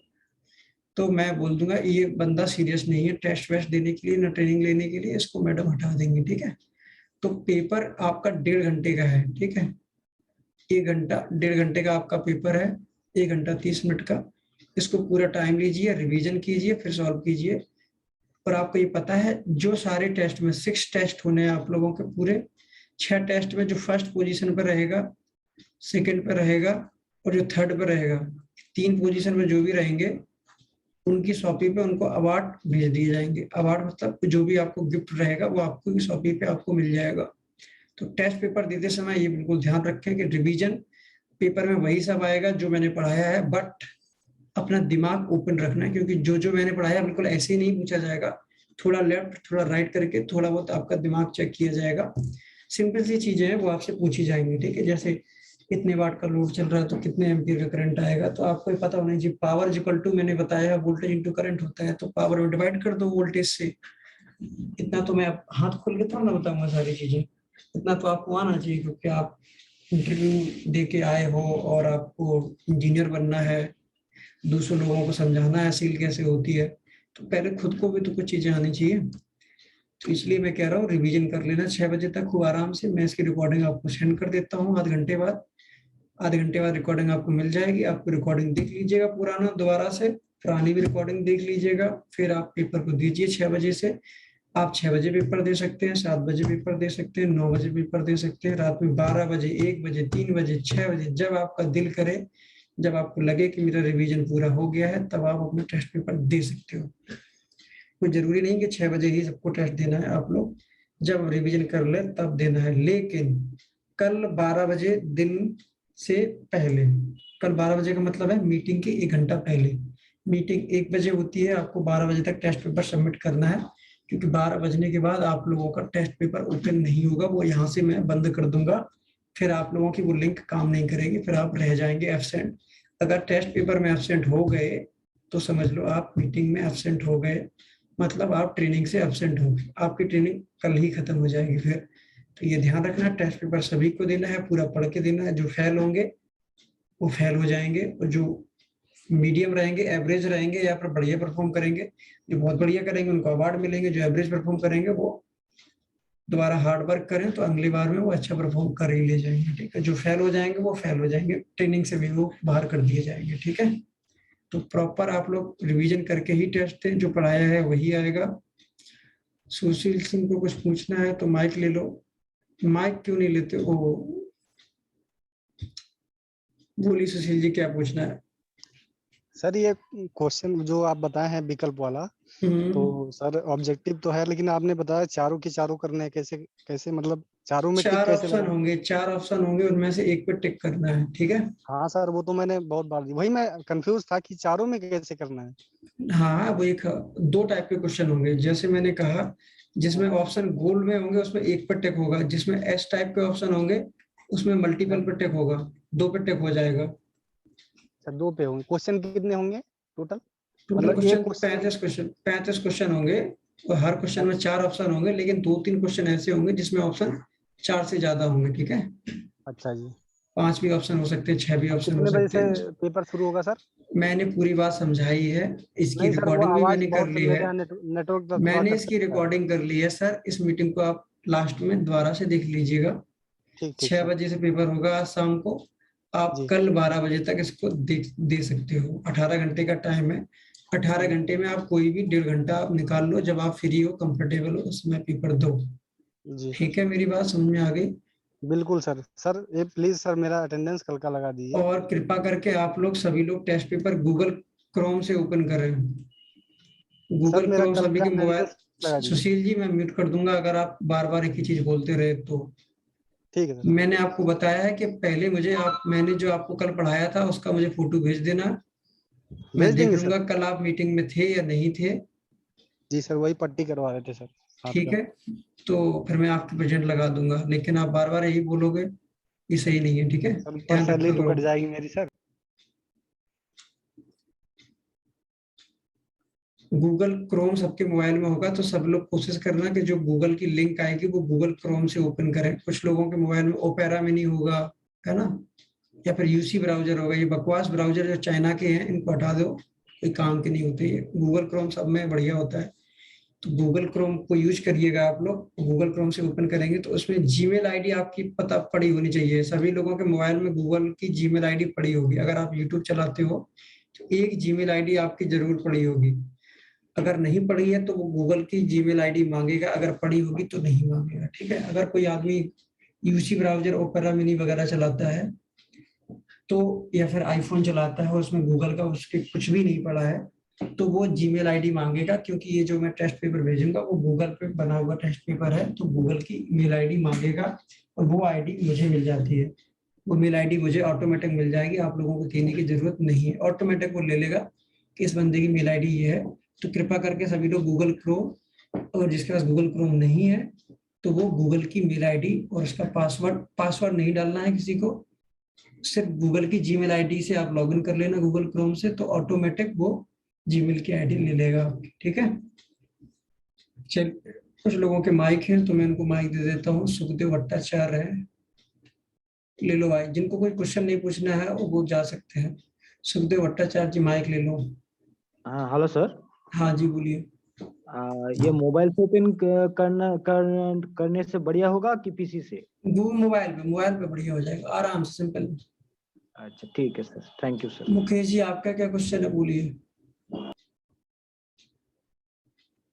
तो मैं बोल दूंगा ये बंदा सीरियस नहीं है टेस्ट वेस्ट देने के लिए ना ट्रेनिंग लेने के लिए, इसको मैडम हटा देंगे, ठीक है। तो पेपर आपका 1.5 घंटे का है, ठीक है। 1 घंटा 1.5 घंटे का आपका पेपर है, 1 घंटा 30 मिनट का। इसको पूरा टाइम लीजिए, रिवीजन कीजिए, फिर सॉल्व कीजिए। और आपको ये पता है जो सारे टेस्ट में 6 टेस्ट होने हैं आप लोगों के पूरे, 6 टेस्ट में जो फर्स्ट पोजीशन पर रहेगा, सेकंड पर रहेगा और जो थर्ड पर रहेगा, 3 पोजीशन में जो भी रहेंगे उनकी शॉपी पे उनको अवार्ड भेज दिए जाएंगे। अवार्ड मतलब जो भी आपको गिफ्ट रहेगा वो आपको शॉपी पे आपको मिल जाएगा। तो टेस्ट पेपर देते समय ये बिल्कुल ध्यान रखें कि रिवीजन पेपर में वही सब आएगा जो मैंने पढ़ाया है, बट अपना दिमाग ओपन रखना है, क्योंकि जो जो मैंने पढ़ाया बिल्कुल ऐसे ही नहीं पूछा जाएगा। थोड़ा लेफ्ट थोड़ा राइट करके थोड़ा बहुत आपका दिमाग चेक किया जाएगा। सिंपल सी चीजें हैं वो आपसे पूछी जाएंगी, ठीक है। जैसे इतने वाट का लोड चल रहा है तो कितने एम्पीयर का करंट आएगा, तो आपको ये पता होना चाहिए। पावर इक्वल टू मैंने बताया वोल्टेज इंटू करंट होता है, तो पावर में डिवाइड कर दो वोल्टेज से। इतना तो मैं हाथ खोल के थोड़ा ना बताऊंगा सारी चीजें, इतना तो आपको आना चाहिए, क्योंकि आप इंटरव्यू दे के आए हो और आपको इंजीनियर बनना है, दूसरे लोगों को समझाना है सील कैसे होती है, तो पहले खुद को भी तो कुछ चीजें आनी चाहिए। तो इसलिए मैं कह रहा हूँ रिवीजन कर लेना 6 बजे तक खूब आराम से। मैं इसकी रिकॉर्डिंग आपको सेंड कर देता हूँ आधे घंटे बाद रिकॉर्डिंग आपको मिल जाएगी। आपको रिकॉर्डिंग देख लीजिएगा पुराना दोबारा से, पुरानी भी रिकॉर्डिंग देख लीजिएगा, फिर आप पेपर को दीजिए 6 बजे से। आप 6 बजे पेपर दे सकते हैं, 7 बजे पेपर दे सकते हैं, 9 बजे पेपर दे सकते हैं, रात में 12 बजे, 1 बजे, 3 बजे, 6 बजे, जब आपका दिल करे, जब आपको लगे कि मेरा रिवीजन पूरा हो गया है, तब आप अपना टेस्ट पेपर दे सकते हो। कोई जरूरी नहीं कि 6 बजे ही सबको टेस्ट देना है, आप लोग जब रिवीजन कर ले तब देना है। लेकिन कल 12 बजे दिन से पहले, कल 12 बजे का मतलब है मीटिंग के 1 घंटा पहले। मीटिंग 1 बजे होती है, आपको 12 बजे तक टेस्ट पेपर सबमिट करना है, क्योंकि 12 बजने के बाद आप लोगों का टेस्ट पेपर ओपन नहीं होगा, वो यहाँ से मैं बंद कर दूंगा। फिर आप लोगों की वो लिंक काम नहीं करेगी, फिर आप रह जाएंगे एब्सेंट। अगर टेस्ट पेपर में एब्सेंट हो गए तो समझ लो आप मीटिंग में एब्सेंट हो गए, मतलब आप ट्रेनिंग से एब्सेंट हो गए, आपकी ट्रेनिंग कल ही खत्म हो जाएगी फिर। तो ये ध्यान रखना, टेस्ट पेपर सभी को देना है, पूरा पढ़ के देना है। जो फेल होंगे वो फेल हो जाएंगे, और जो मीडियम रहेंगे, एवरेज रहेंगे या फिर बढ़िया परफॉर्म करेंगे, जो बहुत बढ़िया करेंगे उनको अवार्ड मिलेंगे, जो एवरेज परफॉर्म करेंगे वो दोबारा हार्ड वर्क करें तो अगली बार में वो अच्छा परफॉर्म कर ही ले जाएंगे, ठीक है। जो फेल हो जाएंगे वो फेल हो जाएंगे, ट्रेनिंग से भी वो बाहर कर दिए जाएंगे, ठीक है। तो प्रॉपर आप लोग रिवीजन करके ही टेस्ट दें, जो पढ़ाया है वही आएगा। सुशील सिंह को कुछ पूछना है तो माइक ले लो। माइक क्यों नहीं लेते हो? बोली सुशील जी, क्या पूछना है? सर ये क्वेश्चन जो आप बताए हैं विकल्प वाला, तो सर ऑब्जेक्टिव तो है, लेकिन आपने बताया चारों के चारों करने हैं, कैसे कैसे मतलब चारों में टिक चार कैसे ऑप्शन लगा? होंगे, 4 ऑप्शन होंगे, उनमें से एक पे टिक करना है, ठीक है। हाँ सर, वो तो मैंने बहुत बार दी, वही मैं कंफ्यूज था कि चारों में कैसे करना है। हाँ, वो एक 2 टाइप के क्वेश्चन होंगे, जैसे मैंने कहा, जिसमें ऑप्शन गोल्ड में होंगे उसमें एक पे टिक होगा, जिसमें एस टाइप के ऑप्शन होंगे उसमें मल्टीपल पे टिक होगा, 2 पे टिक हो जाएगा। सर 2 पे होंगे, क्वेश्चन कितने होंगे टोटल? टोटल मतलब एक क्वेश्चन क्वेश्चन। 35 क्वेश्चन होंगे, और हर क्वेश्चन में 4 ऑप्शन होंगे, लेकिन 2-3 क्वेश्चन ऐसे होंगे जिसमें ऑप्शन 4 से ज्यादा होंगे, ठीक है। अच्छा जी। 5 भी ऑप्शन हो सकते हैं, 6 भी और ऑप्शन हो कितने बजे सकते से हैं। पेपर शुरू होगा सर? मैंने पूरी बात समझाई है, इसकी नहीं सर, वो रिकॉर्डिंग भी आवाज मैंने कर बहुत ली मेरे है। यहाँ नेटवर्क का थोड़ा मैंने इसकी कट है। रिकॉर्डिंग कर ली है सर, इस मीटिंग को आप लास्ट में दोबारा से देख लीजिएगा। ठीक ठीक छह सर। बजे से पेपर होगा आज शाम को। आप जी कल 12 बजे तक इसको दे सकते हो, 18 घंटे का टाइम है। 18 घंटे में आप कोई भी 1.5 घंटा आप निकाल लो, जब आप फ्री हो कंफर्टेबल हो उसमें पेपर दो। जी ठीक है, मेरी बात समझ में आ गई? बिल्कुल सर। सर ये प्लीज सर मेरा अटेंडेंस कल का लगा दीजिए। और कृपा करके आप लोग सभी लोग टेस्ट पेपर गूगल क्रोम से ओपन करें। सर गूगल मेरा क्रोम कल सभी का के मोबाइल। अटेंडेंस लगा दीजिए। सुशील जी, मैं म्यूट कर दूंगा अगर आप बार बार एक ही चीज बोलते रहे तो। ठीक है सर। मैंने आपको बताया है कि पहले मैंने जो आपको कल पढ़ाया था उसका मुझे फोटो भेज देना। मैं भेज देख देंगे सर। लूंगा कल आप मीटिंग में थे या नहीं थे। जी सर, वही पट्टी करवा रहे थे सर ठीक आपका। है, तो फिर मैं आपके प्रेजेंट लगा दूंगा, लेकिन आप बार बार यही बोलोगे, ये सही नहीं है, ठीक है। सर ऊपर ध्यान सैलरी रखा तो करो। कट जाएगी मेरी सर। गूगल क्रोम सबके मोबाइल में होगा, तो सब लोग कोशिश करना कि जो गूगल की लिंक आएगी वो गूगल क्रोम से ओपन करें। कुछ लोगों के मोबाइल में ओपेरा मिनी होगा, है ना, या फिर यूसी ब्राउजर होगा। ये बकवास ब्राउजर जो चाइना के हैं इनको हटा दो, कोई काम के नहीं होते। ये गूगल क्रोम सब में बढ़िया होता है। तो गूगल क्रोम को यूज करिएगा आप लोग। गूगल क्रोम से ओपन करेंगे तो उसमें जीमेल आईडी आपकी पता पड़ी होनी चाहिए। सभी लोगों के मोबाइल में गूगल की जीमेल आईडी पड़ी होगी। अगर आप यूट्यूब चलाते हो तो एक जीमेल आईडी आपकी जरूर पड़ी होगी। अगर नहीं पड़ी है तो वो गूगल की जीमेल आईडी मांगेगा, अगर पड़ी होगी तो नहीं मांगेगा, ठीक है। अगर कोई आदमी यूसी ब्राउजर, ओपेरा मिनी वगैरह चलाता है तो, या फिर आईफोन चलाता है, उसमें गूगल का उसके कुछ भी नहीं पड़ा है, तो वो जीमेल आईडी मांगेगा। क्योंकि ये जो मैं टेस्ट पेपर भेजूंगा वो गूगल पे बना हुआ टेस्ट पेपर है, तो गूगल की मेल आईडी मांगेगा और वो आईडी मुझे मिल जाती है। वो मेल आईडी मुझे ऑटोमेटिक मिल जाएगी, आप लोगों को देने की जरूरत नहीं है। ऑटोमेटिक वो ले लेगा कि इस बंदे की मेल आईडी ये है। तो कृपा करके सभी लोग गूगल क्रोम, और जिसके पास गूगल क्रोम नहीं है तो वो गूगल की मेल आईडी और उसका पासवर्ड नहीं डालना है किसी को, सिर्फ गूगल की जीमेल आईडी से आप लॉगिन कर लेना गूगल क्रोम से, तो ऑटोमेटिक वो जीमेल की आईडी ले लेगा, ठीक है। चल, कुछ लोगों के माइक हैं तो मैं उनको माइक दे देता हूँ। सुखदेव भट्टाचार्य है, ले लो भाई। जिनको कोई क्वेश्चन नहीं पूछना है वो जा सकते हैं। सुखदेव भट्टाचार्य जी माइक ले लो। हाँ हेलो सर। हाँ जी बोलिए। ये मोबाइल से ओपन करने से बढ़िया होगा कि पीसी से? वो मोबाइल पे बढ़िया हो जाएगा, आराम से, सिंपल। अच्छा ठीक है sir, thank you sir. Mukesh ji आपका क्या क्वेश्चन है, बोलिए।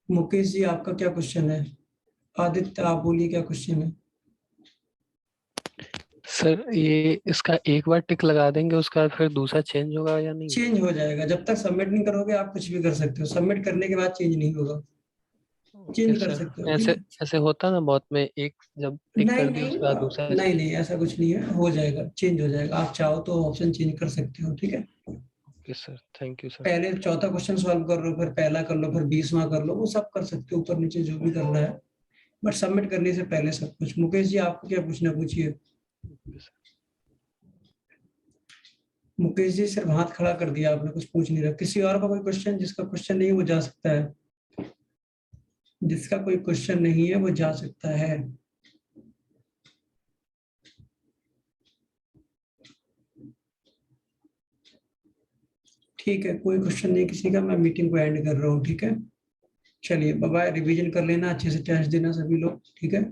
मुकेश जी आपका क्या क्वेश्चन है? आदित्य आप बोलिए क्या क्वेश्चन है। सर ये इसका एक बार टिक लगा देंगे उसका बाद फिर दूसरा चेंज होगा या नहीं? चेंज हो जाएगा, जब तक सबमिट नहीं करोगे आप कुछ भी कर सकते हो। सबमिट करने के बाद चेंज नहीं होगा, चेंज कर सकते हो। ऐसे ऐसे होता ना बहुत में, एक जब टिक नहीं कर दिया उसके बाद दूसरा नहीं नहीं, ऐसा कुछ नहीं है, हो जाएगा, चेंज हो जाएगा। आप चाहो तो ऑप्शन चेंज कर सकते हो, ठीक है। Okay sir, thank you sir. पहले चौथा क्वेश्चन सॉल्व कर लो, फिर पहला कर लो, फिर 20वां कर लो, वो सब कर सकते हो, ऊपर नीचे जो भी करना है, बट सबमिट करने से पहले सब कुछ। मुकेश जी आपको क्या पूछना, पूछिए। मुकेश जी सिर्फ हाथ खड़ा कर दिया आपने, कुछ पूछ नहीं रहा। किसी और का कोई क्वेश्चन? जिसका क्वेश्चन नहीं है वो जा सकता है, जिसका कोई क्वेश्चन नहीं है वो जा सकता है। ठीक है, कोई क्वेश्चन नहीं किसी का, मैं मीटिंग को एंड कर रहा हूँ, ठीक है। चलिए बाय बाय, रिवीजन कर लेना, अच्छे से टेस्ट देना सभी लोग, ठीक है।